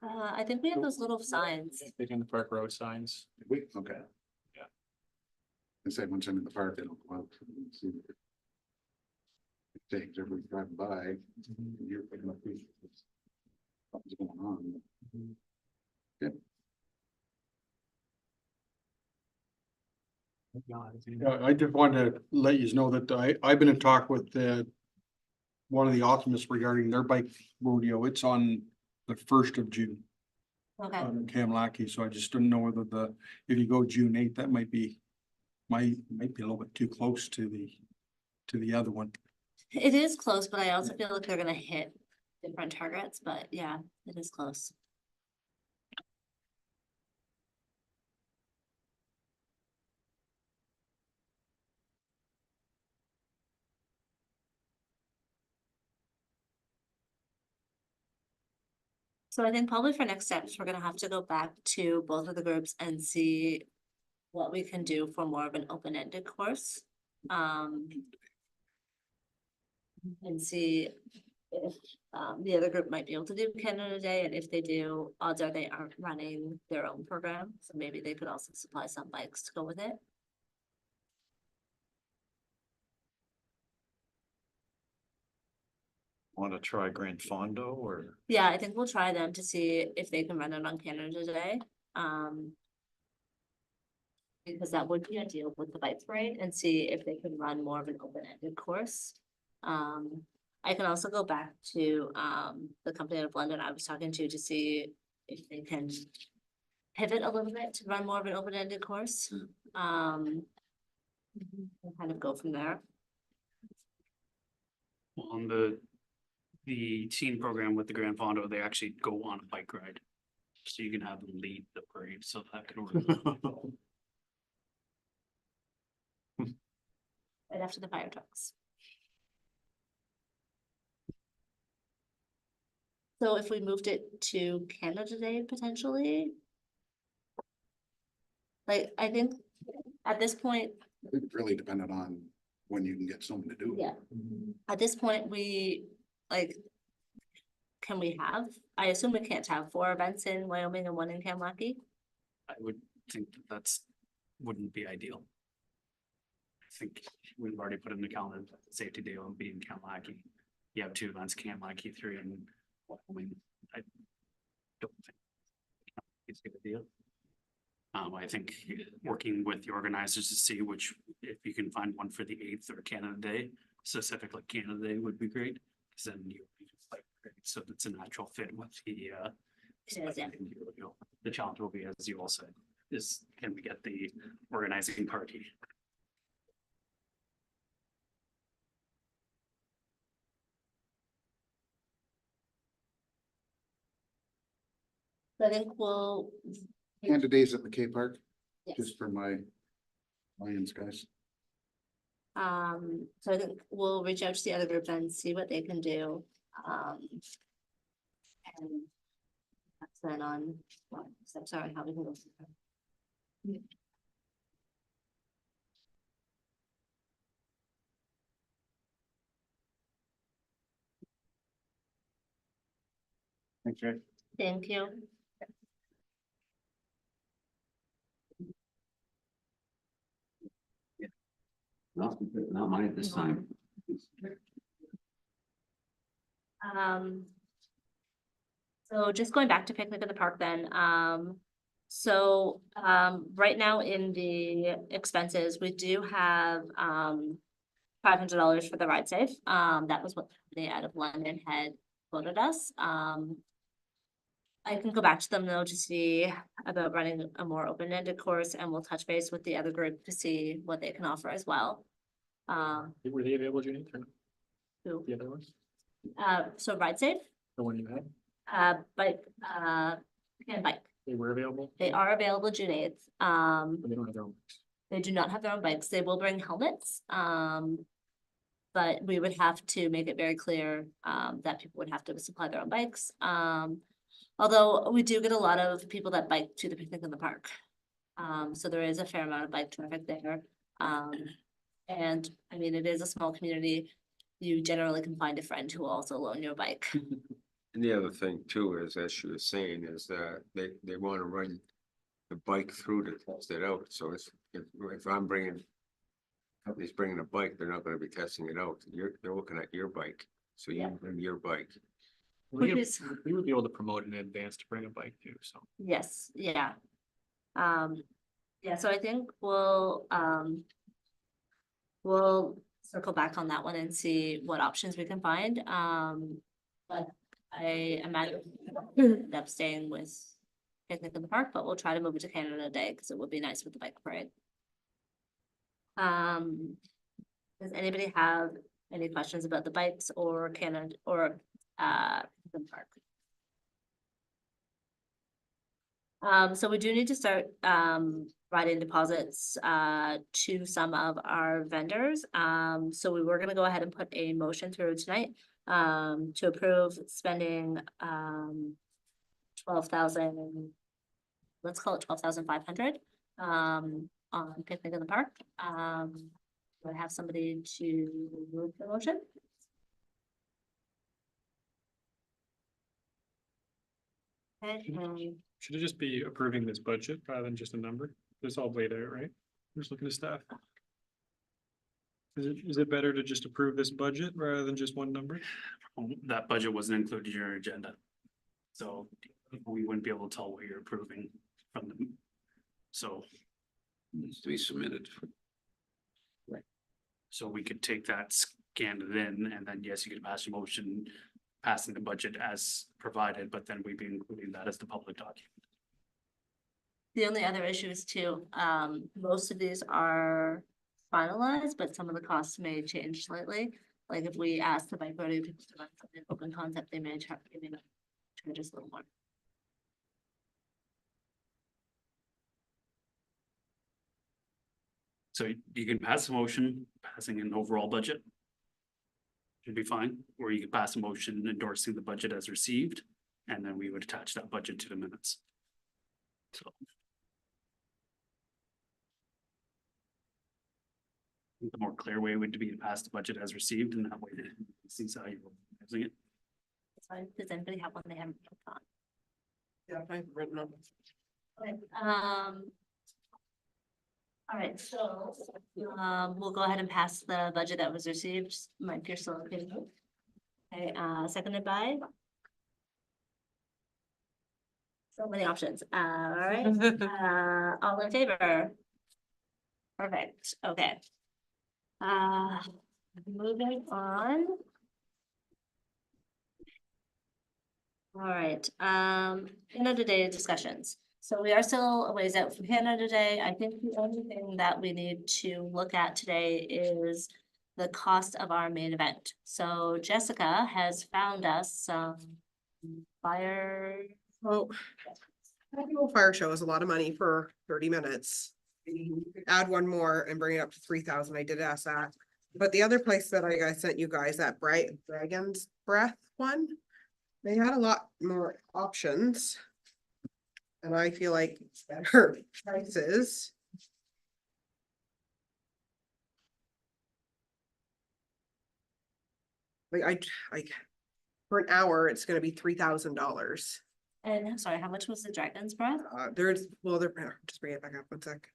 I think we have those little signs. Big in the park road signs. Okay. Yeah. I said once I'm in the park, they don't go out and see. Things, everybody's driving by, and you're picking up pieces. What's going on? Yeah, I just wanted to let you know that I've been in talk with one of the optimists regarding their bike rodeo. It's on the 1st of June. Okay, In Kamlaki, so I just didn't know whether if you go June 8th, that might be a little bit too close to the other one. it is close, but I also feel like they're gonna hit different targets, but yeah, it is close. So I think probably for next steps, we're gonna have to go back to both of the groups and see what we can do for more of an open-ended course. And see if the other group might be able to do Canada Day, and if they do, odds are they aren't running their own program, so maybe they could also supply some bikes to go with it. want to try Grand Fondo or? Yeah, I think we'll try them to see if they can run it on Canada Day. Because that would be ideal with the bike parade, and see if they can run more of an open-ended course. I can also go back to the company out of London I was talking to see if they can pivot a little bit to run more of an open-ended course. And kind of go from there. On the teen program with the Grand Fondo, they actually go on a bike ride. So you can have them lead the parade, so that can work. Right after the fire trucks. So if we moved it to Canada Day potentially. Like, I think at this point, It really depended on when you can get someone to do it. yeah, at this point, we like. Can we have, I assume we can't have 4 events in Wyoming and 1 in Kamlaki? I would think that's, wouldn't be ideal. I think we've already put in the calendar, that the safety day will be in Kamlaki. You have 2 events, Kamlaki, 3 in Wyoming. I don't think it's a good deal. I think working with the organizers to see which, if you can find one for the 8th or Canada Day, specifically Canada Day would be great. Cause then you like, so it's a natural fit with the the challenge will be, as you all said, is can we get the organizing party? So I think we'll. Candidates at McKay Park, Yes. just for my Lions guys. So I think we'll reach out to the other group and see what they can do. And that's then on, well, steps are on how we can go. from there. Thank you. Thank you. Not mine at this time. So just going back to picnic in the park then, right now in the expenses, we do have, $500 for the ride safe. That was what they out of London had quoted us. I can go back to them though to see about running a more open-ended course, and we'll touch base with the other group to see what they can offer as well. Were they available, Judy? Or Who? the other ones? So ride safe, The one you had? bike, and bike. They were available? They are available June 8th. But they don't have their own. They do not have their own bikes. They will bring helmets. But we would have to make it very clear, that people would have to supply their own bikes. Although we do get a lot of people that bike to the picnic in the park. So there is a fair amount of bike traffic there. And I mean, it is a small community. You generally can find a friend who will also loan your bike. And the other thing too is, as she was saying, is that they wanna run the bike through to test it out. So if I'm company's bringing a bike, they're not gonna be testing it out. They're looking at your bike. So you bring your bike. Which is- We would be able to promote in advance to bring a bike too, so. Yes, yeah. Yeah, so I think we'll circle back on that one and see what options we can find. But I imagine end up staying with picnic in the park, but we'll try to move it to Canada Day because it would be nice with the bike parade. Does anybody have any questions about the bikes or Canada or the park? So we do need to start writing deposits to some of our vendors. So we were gonna go ahead and put a motion through tonight to approve spending 12,000, let's call it 12,500 on picnic in the park. Do I have somebody to move the motion? Okay. Should it just be approving this budget rather than just a number? It's all laid out, right? We're just looking at staff. Is it better to just approve this budget rather than just one number? That budget wasn't included in your agenda. So we wouldn't be able to tell what you're approving from them. So, Needs to be submitted. so we could take that scanned it in, and then yes, you could pass your motion passing the budget as provided, but then we'd be including that as the public document. The only other issue is too, most of these are finalized, but some of the costs may change slightly. Like if we ask the bike rodeo people to run something open concept, they may charge us a little more. So you can pass a motion passing an overall budget. Should be fine, or you could pass a motion endorsing the budget as received, and then we would attach that budget to the minutes. So. The more clear way would be to pass the budget as received, and that way it sees how you're using it. That's fine. Does anybody have one they haven't put on? Yeah, I've written on. Okay, all right, so, we'll go ahead and pass the budget that was received. Mike, you're still okay? Okay, seconded by? So many options. All right, all in favor? Perfect, okay. Moving on. All right, Canada Day discussions. So we are still a ways out from Canada Day. I think the only thing that we need to look at today is the cost of our main event. So Jessica has found us some fire. Well, annual fire show is a lot of money for 30 minutes. Add one more and bring it up to 3,000. I did ask that. But the other place that I sent you guys, that Dragon's Breath one, they had a lot more options. And I feel like it's better prices. Like for an hour, it's gonna be $3,000. And I'm sorry, how much was the Dragon's Breath? Just bring it back up one sec.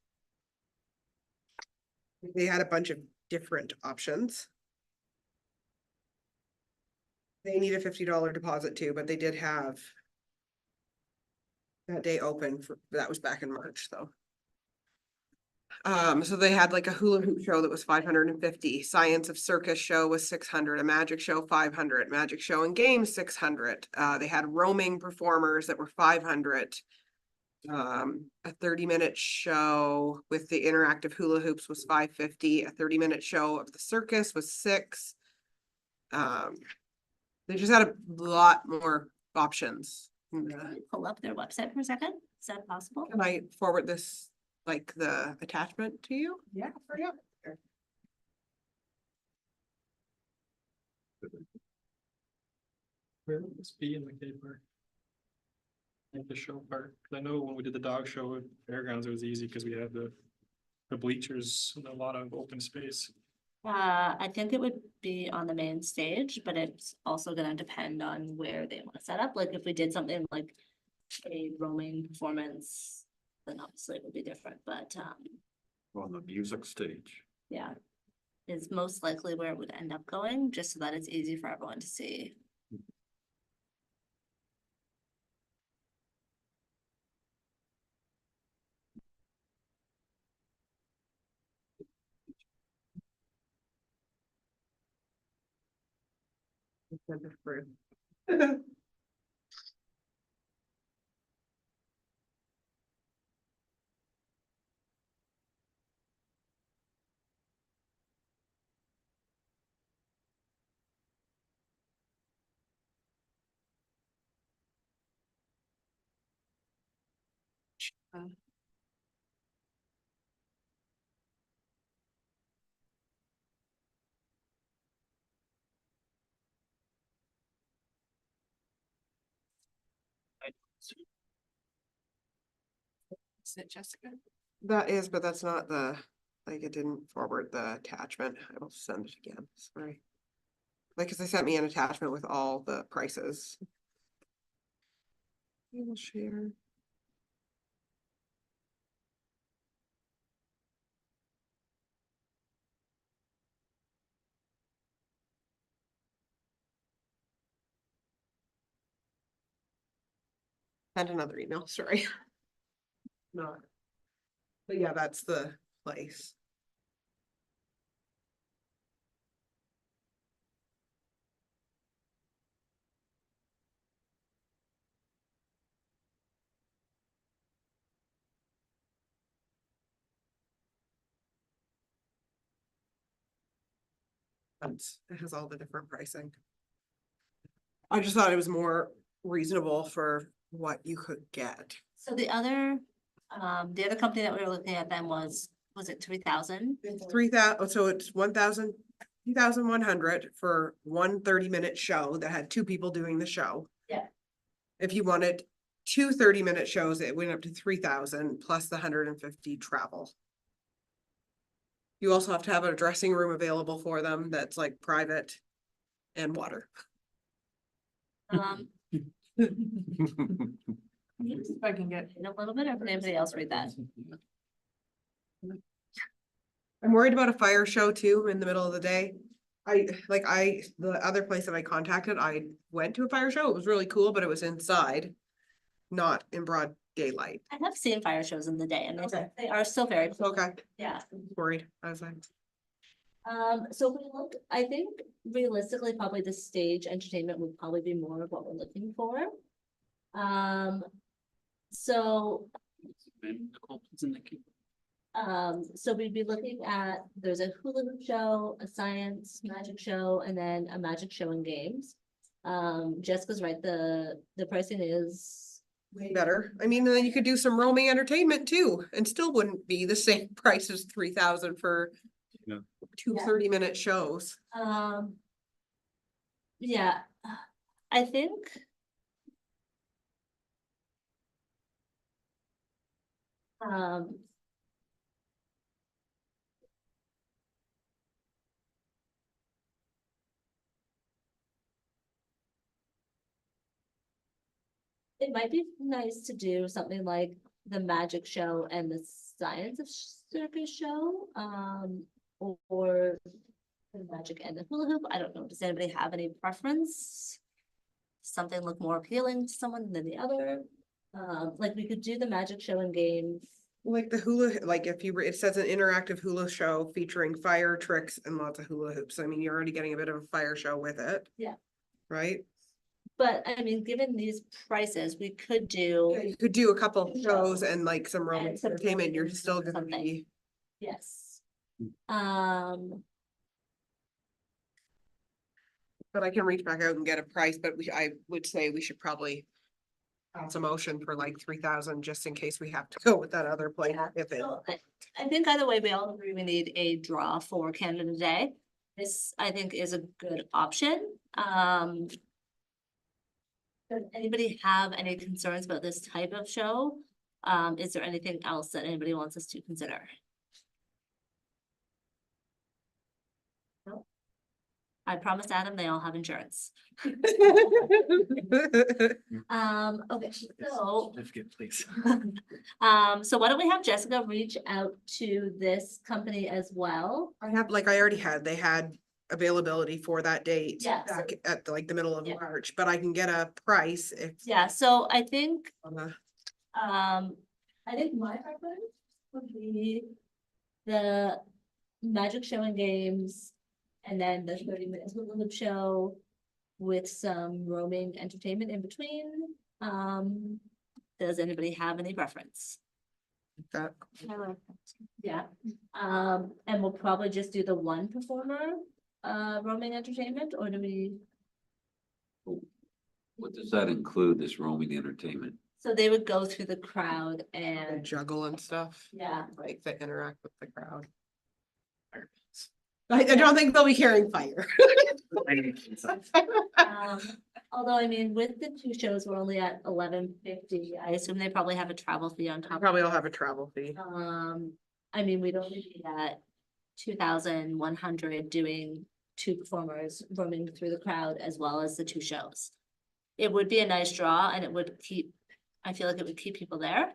They had a bunch of different options. They need a $50 deposit too, but they did have that day open for, that was back in March though. So they had like a hula hoop show that was 550, Science of Circus show was 600, a magic show 500, magic show and games 600. They had roaming performers that were 500. A 30-minute show with the interactive hula hoops was 550. A 30-minute show of the circus was 6. They just had a lot more options. Can we pull up their website for a second? Is that possible? Can I forward this, like the attachment to you? Yeah. Where would this be in the K park? Like the show park, 'cause I know when we did the dog show at Fairgrounds, it was easy because we had the bleachers and a lot of open space. I think it would be on the main stage, but it's also gonna depend on where they wanna set up. Like if we did something like a roaming performance, then obviously it would be different, but On the music stage. yeah. Is most likely where it would end up going, just so that it's easy for everyone to see. Is it Jessica? That is, but that's not the, like, it didn't forward the attachment. I will send it again, sorry. Like, cause they sent me an attachment with all the prices. I will share. Send another email, sorry. Not. But yeah, that's the place. It has all the different pricing. I just thought it was more reasonable for what you could get. So the other company that we were looking at then was it 3,000? 3,000, so it's 1,000, 2,100 for 1 30-minute show that had 2 people doing the show. Yeah. If you wanted 2 30-minute shows, it went up to 3,000 plus the 150 travel. You also have to have a dressing room available for them that's like private and water. If I can get in a little bit, or can anybody else read that? I'm worried about a fire show too in the middle of the day. The other place that I contacted, I went to a fire show. It was really cool, but it was inside, not in broad daylight. I have seen fire shows in the day and Okay. they are still very cool. Okay, Yeah. worried. I was like, So if we look, I think realistically, probably the stage entertainment would probably be more of what we're looking for. So so we'd be looking at, there's a hula hoop show, a science magic show, and then a magic show and games. Jessica's right, the pricing is way better. I mean, then you could do some roaming entertainment too, and still wouldn't be the same price as 3,000 for Yeah. 2 Yeah. 30-minute shows. Yeah, I think. It might be nice to do something like the magic show and the science of circus show, or the magic and the hula hoop. I don't know. Does anybody have any preference? Something look more appealing to someone than the other? Like we could do the magic show and games. Like the hula, like if you, it says an interactive hula show featuring fire tricks and lots of hula hoops. I mean, you're already getting a bit of a fire show with it. Yeah. Right? But I mean, given these prices, we could do, You could do a couple shows and like some roaming And some entertainment, you're roaming still gonna something. be. yes. But I can reach back out and get a price, but I would say we should probably pass a motion for like 3,000 just in case we have to go with that other place. Yeah. If it, So I think either way, we all agree we need a draw for Canada Day. This, I think, is a good option. Does anybody have any concerns about this type of show? Is there anything else that anybody wants us to consider? No? I promised Adam they all have insurance. Okay, so, Certificate, please. so why don't we have Jessica reach out to this company as well? I have, like I already had, they had availability for that date. Yeah. Back at like the middle of Yeah. March, but I can get a price if. Yeah, so I think on the- I think my preference would be the magic show and games, and then the 30-minute hula hoop show with some roaming entertainment in between. Does anybody have any preference? that- Yeah, and we'll probably just do the one performer, roaming entertainment, or do we? What does that include, this roaming entertainment? So they would go through the crowd and and, juggle and stuff, yeah. like they interact with the crowd. I don't think they'll be carrying fire. Although, I mean, with the 2 shows, we're only at 1150. I assume they probably have a travel fee on top. Probably will have a travel fee. I mean, we'd only be at 2,100 doing 2 performers roaming through the crowd as well as the 2 shows. It would be a nice draw and it would keep, I feel like it would keep people there.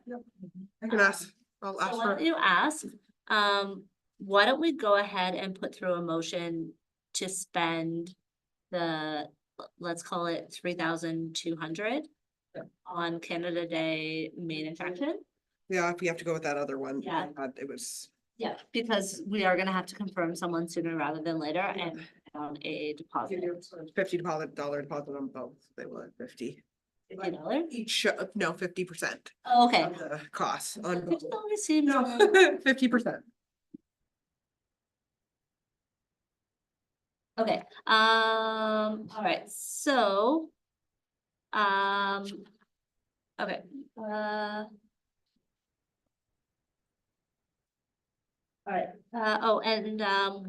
I can ask, I'll So ask why for. don't you ask, why don't we go ahead and put through a motion to spend the, let's call it 3,200 on Canada Day main attraction? Yeah, if we have to go with that other one. Yeah. It was, Yeah, because we are gonna have to confirm someone sooner rather than later and on a deposit. $50 deposit on both, they will at 50. $50? Each show, no, 50% Oh, okay. of the cost on both. $50 seems, No, 50%. Okay, all right, so. Okay, all right, oh, and,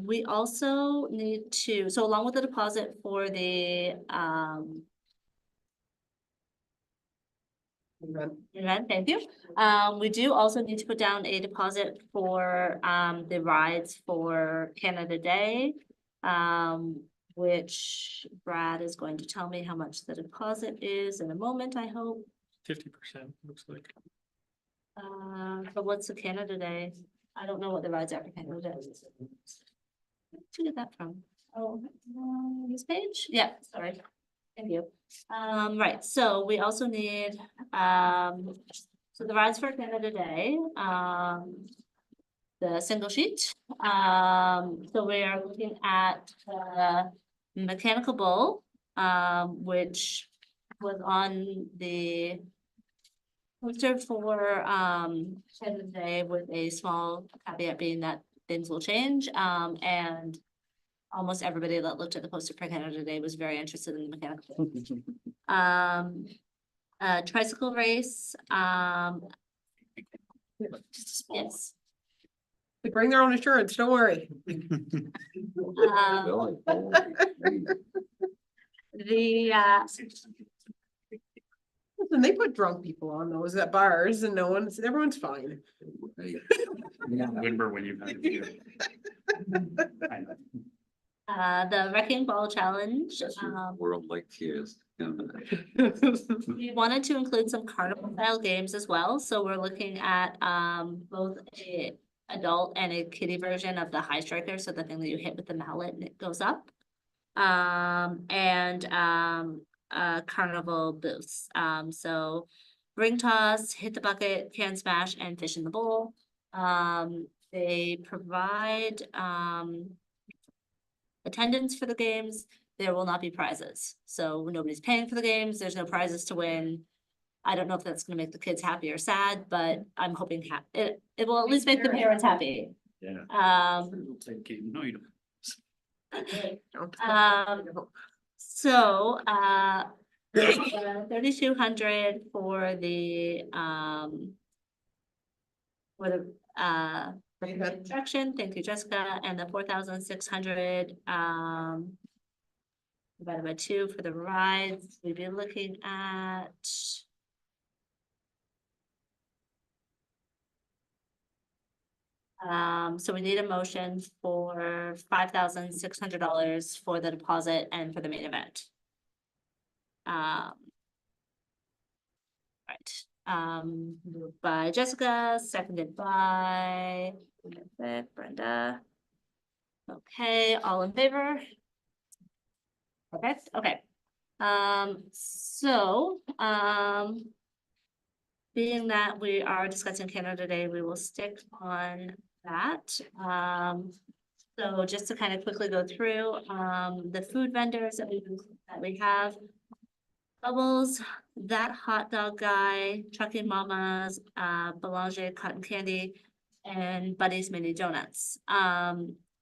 we also need to, so along with the deposit for the, event, thank you. We do also need to put down a deposit for, the rides for Canada Day. Which Brad is going to tell me how much the deposit is in a moment, I hope. 50% looks like. But what's the Canada Day? I don't know what the rides are for Canada Day. Where'd you get that from? Oh, this page? Yeah, sorry. Thank you. Right, so we also need, so the rides for Canada Day, the single sheet. So we are looking at the mechanical bull, which was on the poster for, Canada Day with a small caveat being that things will change, and almost everybody that looked at the poster for Canada Day was very interested in the mechanical bull. Tricycle race, Just a small one. yes. They bring their own insurance, don't worry. The, Listen, they put drunk people on those at bars and everyone's fine. Remember when you had. I know. the wrecking ball challenge, World like tears. we wanted to include some carnival style games as well, so we're looking at, both a adult and a kiddie version of the high striker, so the thing that you hit with the mallet and it goes up. And, carnival booths, so ring toss, hit the bucket, can smash, and fish in the bowl. They provide, attendance for the games. There will not be prizes, so nobody's paying for the games, there's no prizes to win. I don't know if that's gonna make the kids happy or sad, but I'm hoping it will at least make the parents happy. Yeah. Play the game. No, you don't. So, 3,200 for the, instruction, thank you, Jessica, and the 4,600, divided by 2 for the rides, we'd be looking at. So we need a motion for $5,600 for the deposit and for the main event. Right, moved by Jessica, seconded by Brenda. Okay, all in favor? Perfect, okay. So, being that we are discussing Canada Day, we will stick on that. So just to kind of quickly go through, the food vendors that we have. Bubbles, that hot dog guy, Trucking Mamas, Boulanger Cotton Candy, and Buddy's Mini Donuts.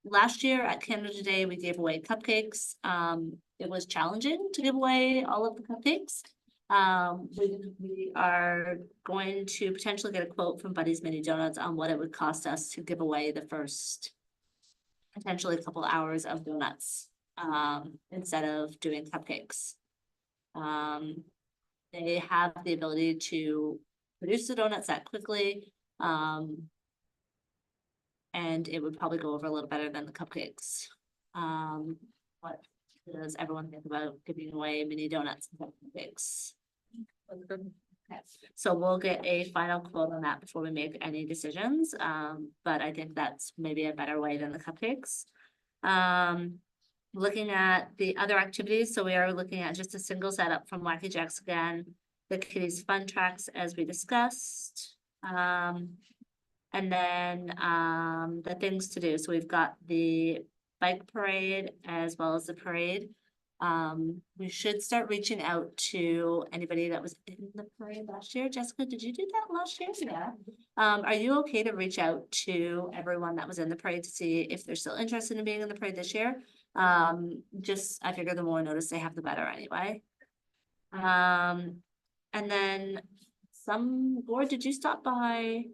Last year at Canada Day, we gave away cupcakes. It was challenging to give away all of the cupcakes. We are going to potentially get a quote from Buddy's Mini Donuts on what it would cost us to give away the first potentially a couple hours of donuts, instead of doing cupcakes. They have the ability to produce the donuts that quickly. And it would probably go over a little better than the cupcakes. What does everyone think about giving away mini donuts and cupcakes? Okay, so we'll get a final quote on that before we make any decisions, but I think that's maybe a better way than the cupcakes. Looking at the other activities, so we are looking at just a single setup from Wacky Jacks again, the Kitties Fun Tracks as we discussed. And then the things to do, so we've got the bike parade as well as the parade. We should start reaching out to anybody that was in the parade last year. Jessica, did you do that last year? Yeah. Are you okay to reach out to everyone that was in the parade to see if they're still interested in being in the parade this year? Just, I figure the more notice they have, the better anyway. And then Gord, did you stop by?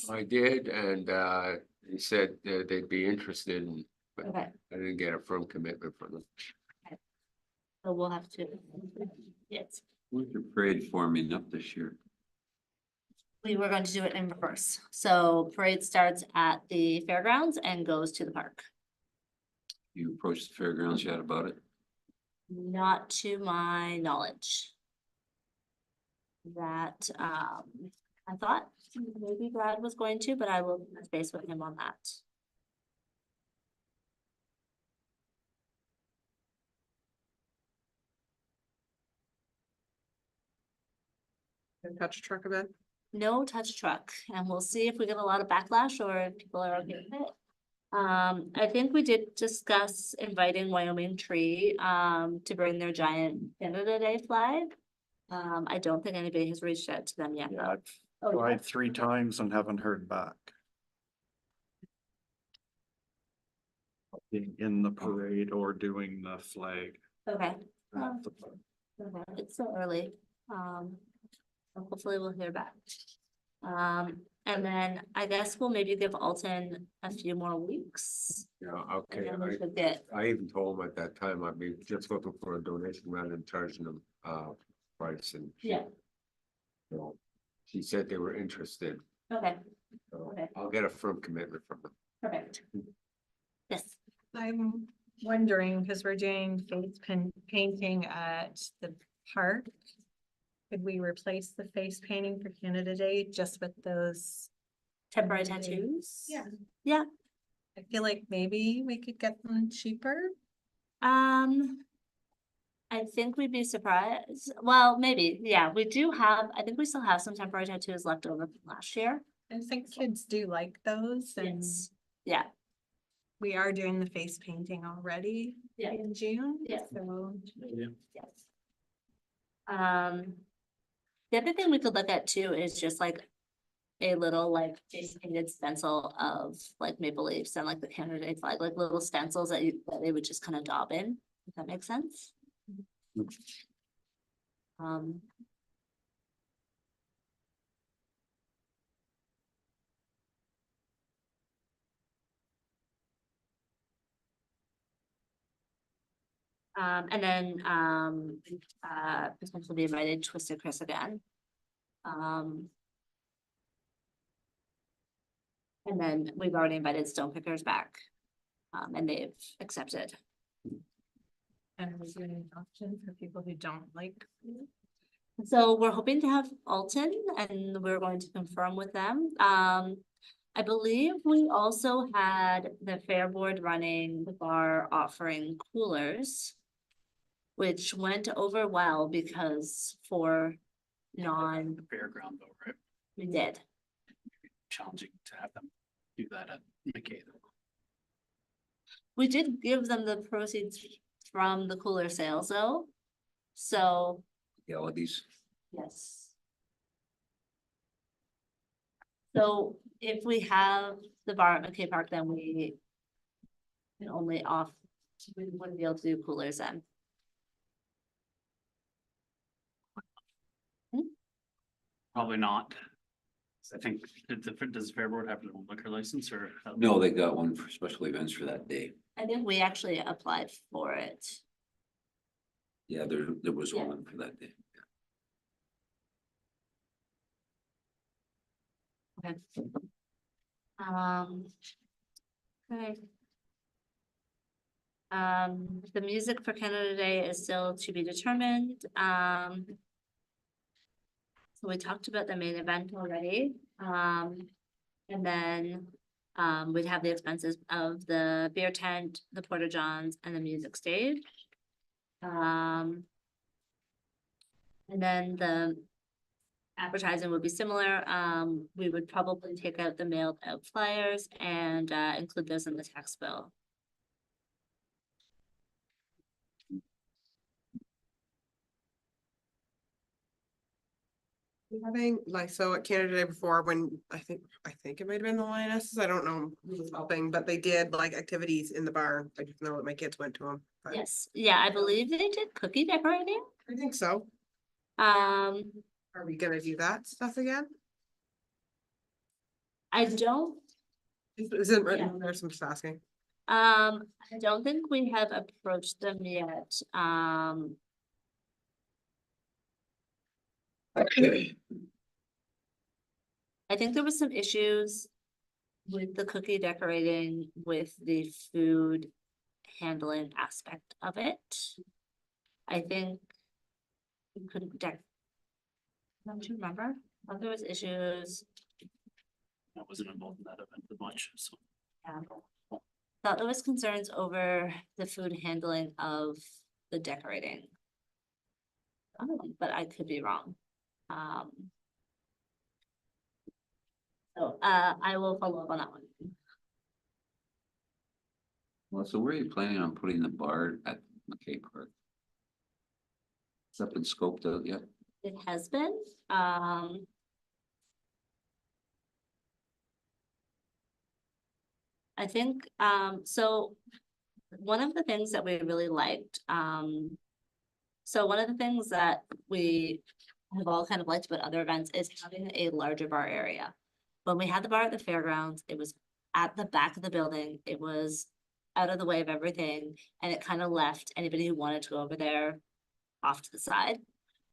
I did, and he said they'd be interested in, but Okay, I didn't get a firm commitment from them. so we'll have to, yes, Where's your parade forming up this year? we were going to do it in reverse. So parade starts at the fairgrounds and goes to the park. You approached the fairgrounds yet about it? Not to my knowledge. That, I thought maybe Brad was going to, but I will touch base with him on that. Touch truck event. No touch truck, and we'll see if we get a lot of backlash or if people are okay with it. I think we did discuss inviting Wyoming Tree, to bring their giant Canada Day flag. I don't think anybody has reached out to them yet. Yeah, though. I've Oh, yeah? tried 3 times and haven't heard back. Being in the parade or doing the flag. Okay, at the- okay, it's so early, so hopefully we'll hear back. And then I guess we'll maybe give Alton a few more weeks. Yeah, And okay, then we should get, I even told him at that time, I'd be just looking for a donation rather than charging them, price and. yeah, You know, she said they were interested, okay, so Okay. I'll get a firm commitment from them. perfect. Yes, I'm wondering, because we're doing painting at the park. Could we replace the face painting for Canada Day just with those? temporary tattoos. Yeah. Yeah, I feel like maybe we could get them cheaper. I think we'd be surprised, well, maybe, yeah, we do have, I think we still have some temporary tattoos left over from last year. I think kids do like those and Yes, yeah, we are doing the face painting already Yeah. in June. Yeah. So yes. The other thing we could look at too is just like a little like face painted stencil of like maple leaves and like the Canada Day flag, like little stencils that they would just kind of daub in, if that makes sense. Um. And then, potentially be invited Twisted Chris again. And then we've already invited Stone Pickers back. And they've accepted. and we're doing an option for people who don't like. So we're hoping to have Alton and we're going to confirm with them. I believe we also had the Fair Board running the bar offering coolers. Which went over well because for The fairground though, right? we did. Challenging to have them do that at McKay. We did give them the proceeds from the cooler sales though. So, Yeah, all these. yes. So if we have the bar at McKay Park, then we can only we wouldn't be able to do coolers then. Probably not. I think, does Fair Board have their own liquor license or? No, they got one for special events for that day. I think we actually applied for it. Yeah, there was Yeah. one for that day. Okay. Okay. The music for Canada Day is still to be determined. So we talked about the main event already. And then, we'd have the expenses of the beer tent, the porta johns and the music stage. And then the advertising would be similar. We would probably take out the mailed out flyers and include those in the tax bill. Having, like, so at Canada Day before, when I think it might have been the Lionesses, I don't know who was helping, but they did like activities in the bar. I just know that my kids went to them. Yes, yeah, I believe they did cookie decorating. I think so. Um, Are we gonna do that stuff again? I don't, Isn't written on there, so I'm just asking. I don't think we have approached them yet. I think there was some issues with the cookie decorating with the food handling aspect of it. I think we couldn't don't you remember? Thought there was issues. I wasn't involved in that event as much, so. Thought there was concerns over the food handling of the decorating. But I could be wrong. So, I will follow up on that one. Well, so where are you planning on putting the bar at McKay Park? It's up and scoped out yet? It has been, I think, so one of the things that we really liked, so one of the things that we have all kind of liked about other events is having a larger bar area. When we had the bar at the fairgrounds, it was at the back of the building. It was out of the way of everything, and it kind of left anybody who wanted to go over there off to the side.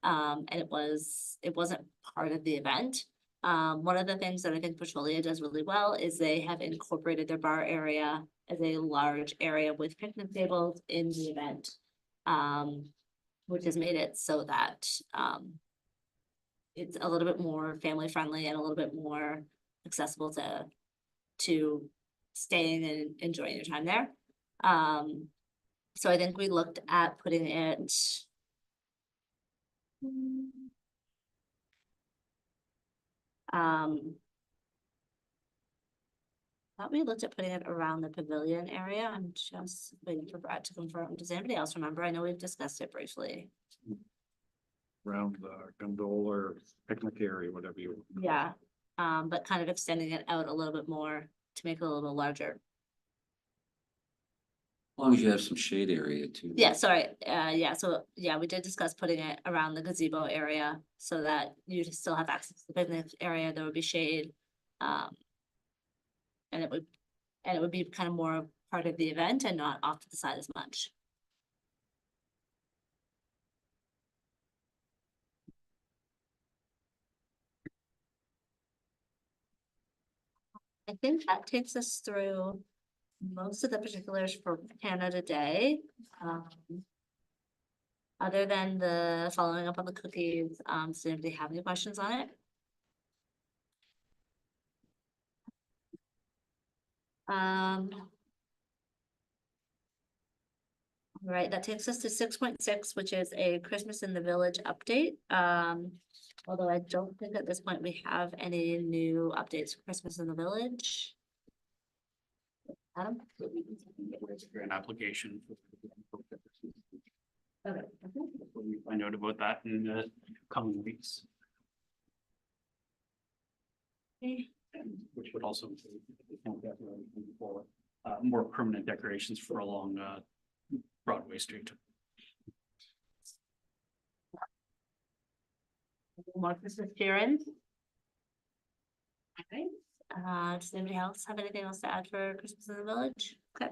And it wasn't part of the event. One of the things that I think Petrolia does really well is they have incorporated their bar area as a large area with picnic tables in the event. Which has made it so that, it's a little bit more family friendly and a little bit more accessible to staying and enjoying your time there. So I think we looked at putting it. Thought we looked at putting it around the pavilion area. I'm just waiting for Brad to confirm. Does anybody else remember? I know we've discussed it briefly. Around the gondola or picnic area, whatever you. Yeah, but kind of extending it out a little bit more to make it a little bit larger. As long as you have some shade area too. Yeah, sorry, so, we did discuss putting it around the gazebo area so that you still have access to the picnic area, there would be shade. And it would be kind of more part of the event and not off to the side as much. I think that takes us through most of the particulars for Canada Day. Other than the following up on the cookies, does anybody have any questions on it? All right, that takes us to 6.6, which is a Christmas in the Village update. Although I don't think at this point we have any new updates for Christmas in the Village. Adam? An application. Okay. We'll find out about that in the coming weeks. Okay. Which would also include more permanent decorations for along Broadway Street. More Christmas cheer-in. Okay, does anybody else have anything else to add for Christmas in the Village? Okay,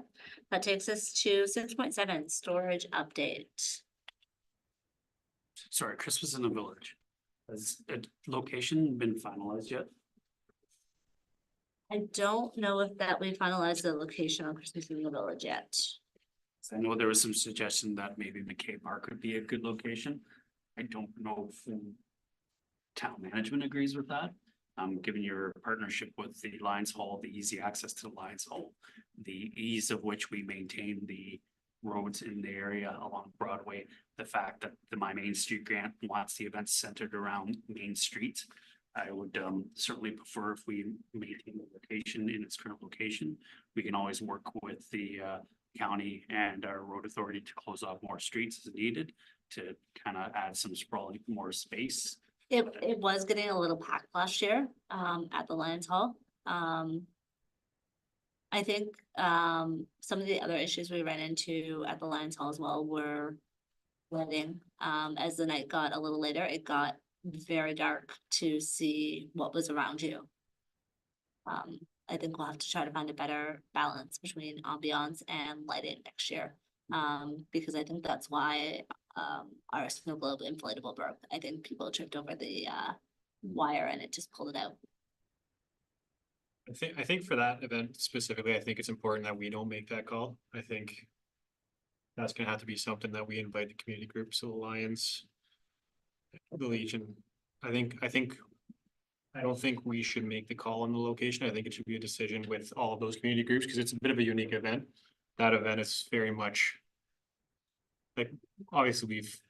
that takes us to 6.7, storage update. Sorry, Christmas in the Village. Has a location been finalized yet? I don't know if that we finalized the location on Christmas in the Village yet. I know there was some suggestion that maybe McKay Park would be a good location. I don't know if town management agrees with that. Given your partnership with the Lions Hall, the easy access to the Lions Hall, the ease of which we maintain the roads in the area along Broadway, the fact that the My Main Street grant wants the events centered around Main Street. I would certainly prefer if we maintain the location in its current location. We can always work with the county and our road authority to close off more streets as needed to kind of add some sprawling more space. it was getting a little packed last year, at the Lions Hall. I think, some of the other issues we ran into at the Lions Hall as well were lighting. As the night got a little later, it got very dark to see what was around you. I think we'll have to try to find a better balance between ambiance and lighting next year. Because I think that's why, our snow globe inflatable broke. I think people tripped over the, wire and it just pulled it out. I think for that event specifically, I think it's important that we don't make that call. I think that's gonna have to be something that we invite the community groups, so the Lions, the Legion. I don't think we should make the call on the location. I think it should be a decision with all of those community groups, because it's a bit of a unique event. That event is very much like, obviously, we've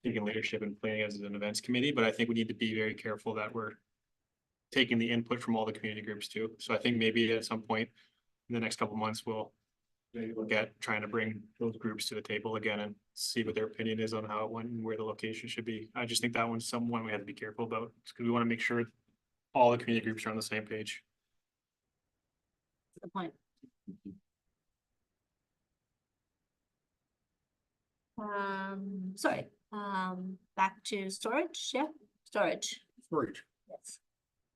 taken leadership in planning as an events committee, but I think we need to be very careful that we're taking the input from all the community groups too. So I think maybe at some point in the next couple of months, we'll maybe look at trying to bring those groups to the table again and see what their opinion is on how it went and where the location should be. I just think that one's someone we have to be careful about, because we want to make sure all the community groups are on the same page. Good point. Sorry, back to storage, yeah, storage, Storage. yes.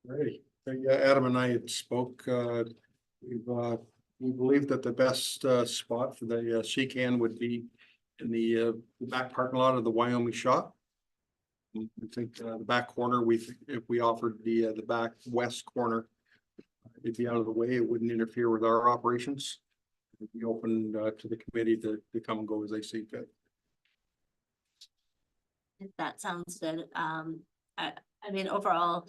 Alrighty, yeah, Adam and I had spoke, we believe that the best spot for the CCAN would be in the back parking lot of the Wyoming shop. I think the back corner, if we offered the back west corner, it'd be out of the way, it wouldn't interfere with our operations. It'd be open to the committee to come and go as they see fit. That sounds good. I mean, overall,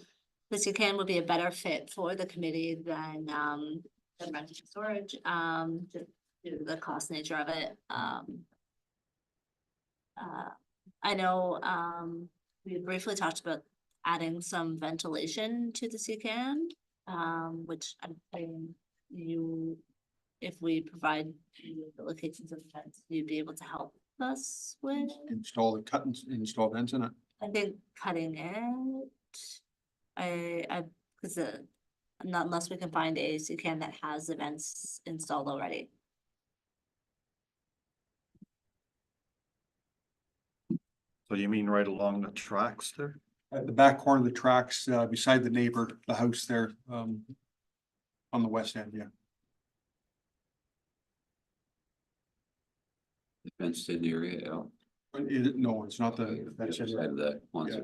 the CCAN would be a better fit for the committee than renting storage, just due to the cost nature of it. I know, we briefly talked about adding some ventilation to the CCAN, which I'm thinking if we provide you the locations of the vents, you'd be able to help us with. Install vents in it. I think cutting it. Cause not unless we can find a CCAN that has the vents installed already. So you mean right along the tracks there? At the back corner of the tracks, beside the neighbor, the house there, on the west end, yeah. The fenced in area, out No, it's not the the. other side of that one. Yeah.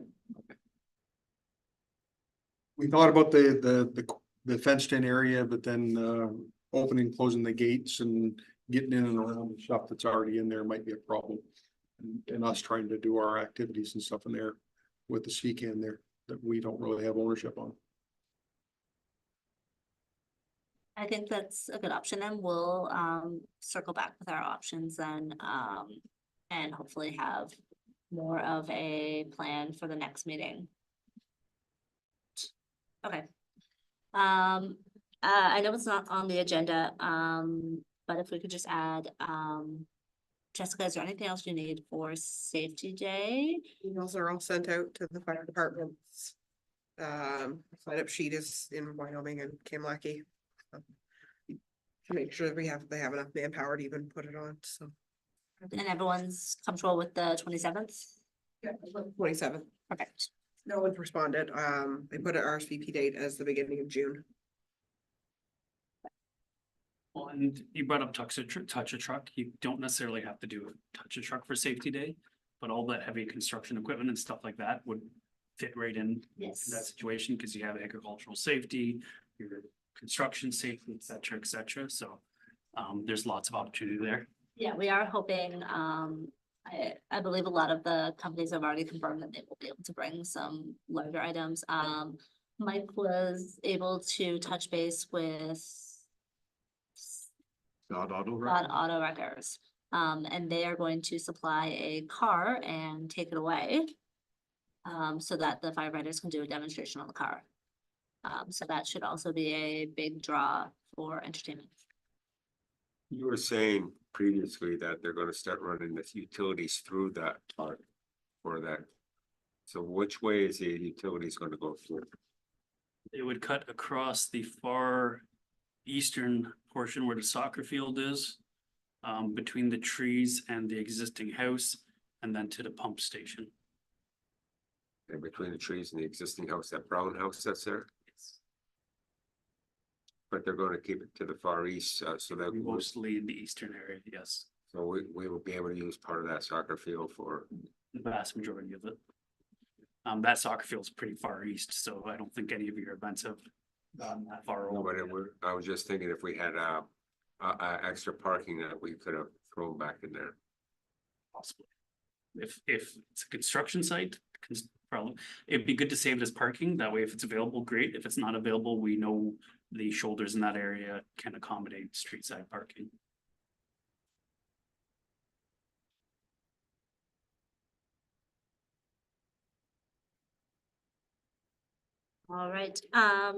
We thought about the fenced in area, but then opening, closing the gates and getting in and around the stuff that's already in there might be a problem. And us trying to do our activities and stuff in there with the CCAN there that we don't really have ownership on. I think that's a good option, and we'll circle back with our options then, and hopefully have more of a plan for the next meeting. Okay. I know it's not on the agenda, but if we could just add, Jessica, is there anything else you need for safety day? Emails are all sent out to the fire departments. Sign up sheet is in Wyoming and Kamlaki. To make sure they have enough manpower to even put it on, so. And everyone's comfortable with the 27th? Yeah, 27th. Perfect. No one's responded. They put an RSVP date as the beginning of June. Well, and you brought up touch a truck. You don't necessarily have to do a touch a truck for safety day, but all that heavy construction equipment and stuff like that would fit right in Yes. that situation, because you have agricultural safety, your construction safety, et cetera, so there's lots of opportunity there. Yeah, we are hoping, I believe a lot of the companies have already confirmed that they will be able to bring some larger items. Mike was able to touch base with Not auto. Auto Wreckers. And they are going to supply a car and take it away. So that the firefighters can do a demonstration on the car. So that should also be a big draw for entertainment. You were saying previously that they're gonna start running the utilities through that park for that So which way is the utilities gonna go through? It would cut across the far eastern portion where the soccer field is. Between the trees and the existing house, and then to the pump station. And between the trees and the existing house, that brown house that's there? But they're gonna keep it to the far east, so that, Mostly in the eastern area, yes, so we will be able to use part of that soccer field for, the vast majority of it. That soccer field's pretty far east, so I don't think any of your events have gone that far no, over. but yet. I was just thinking if we had extra parking that we could have thrown back in there. Possibly. If it's a construction site, probably, it'd be good to save this parking, that way if it's available, great, if it's not available, we know the shoulders in that area can accommodate street side parking. All right,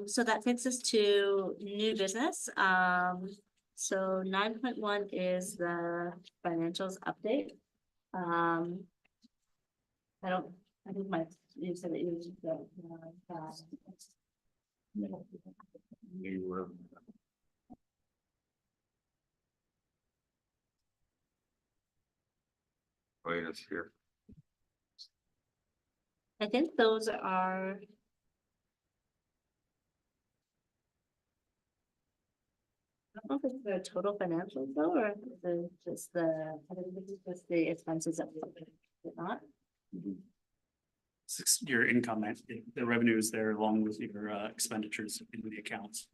so that takes us to new business. So 9.1 is the financials update. I think you said that you. You were. Wait, it's here. I think those are. I don't know if it's the total financials though, or just the, I think this is just the expenses that we did not. Your income, the revenue is there along with your expenditures in the accounts.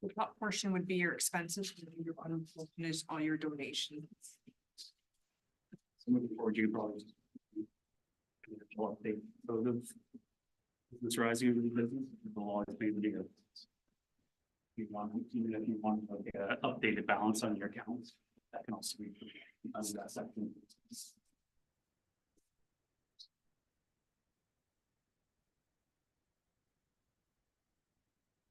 The top portion would be your expenses, and your bottom portion is all your donations. So moving forward, you can probably. Update sort of. Business rising in the business, the law is made to. Even if you want like a updated balance on your accounts, that can also be under that section.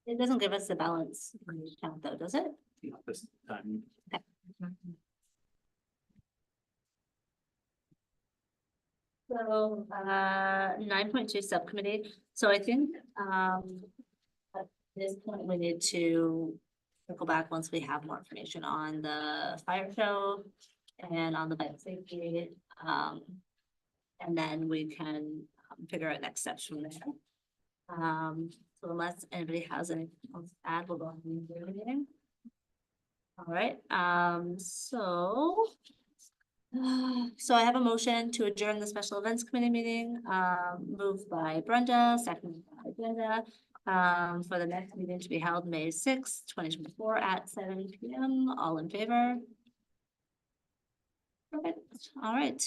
It doesn't give us the balance on the account though, does it? Not this time. So, 9.2 subcommittee, so I think, at this point, we need to circle back once we have more information on the fire show and on the bike safety, and then we can figure out next steps from there. So unless anybody has anything else to add, we'll go ahead and do the meeting. All right, so I have a motion to adjourn the special events committee meeting, moved by Brenda, seconded by Brenda. For the next meeting to be held May 6th, 2024 at 7 p.m. All in favor? Perfect, all right.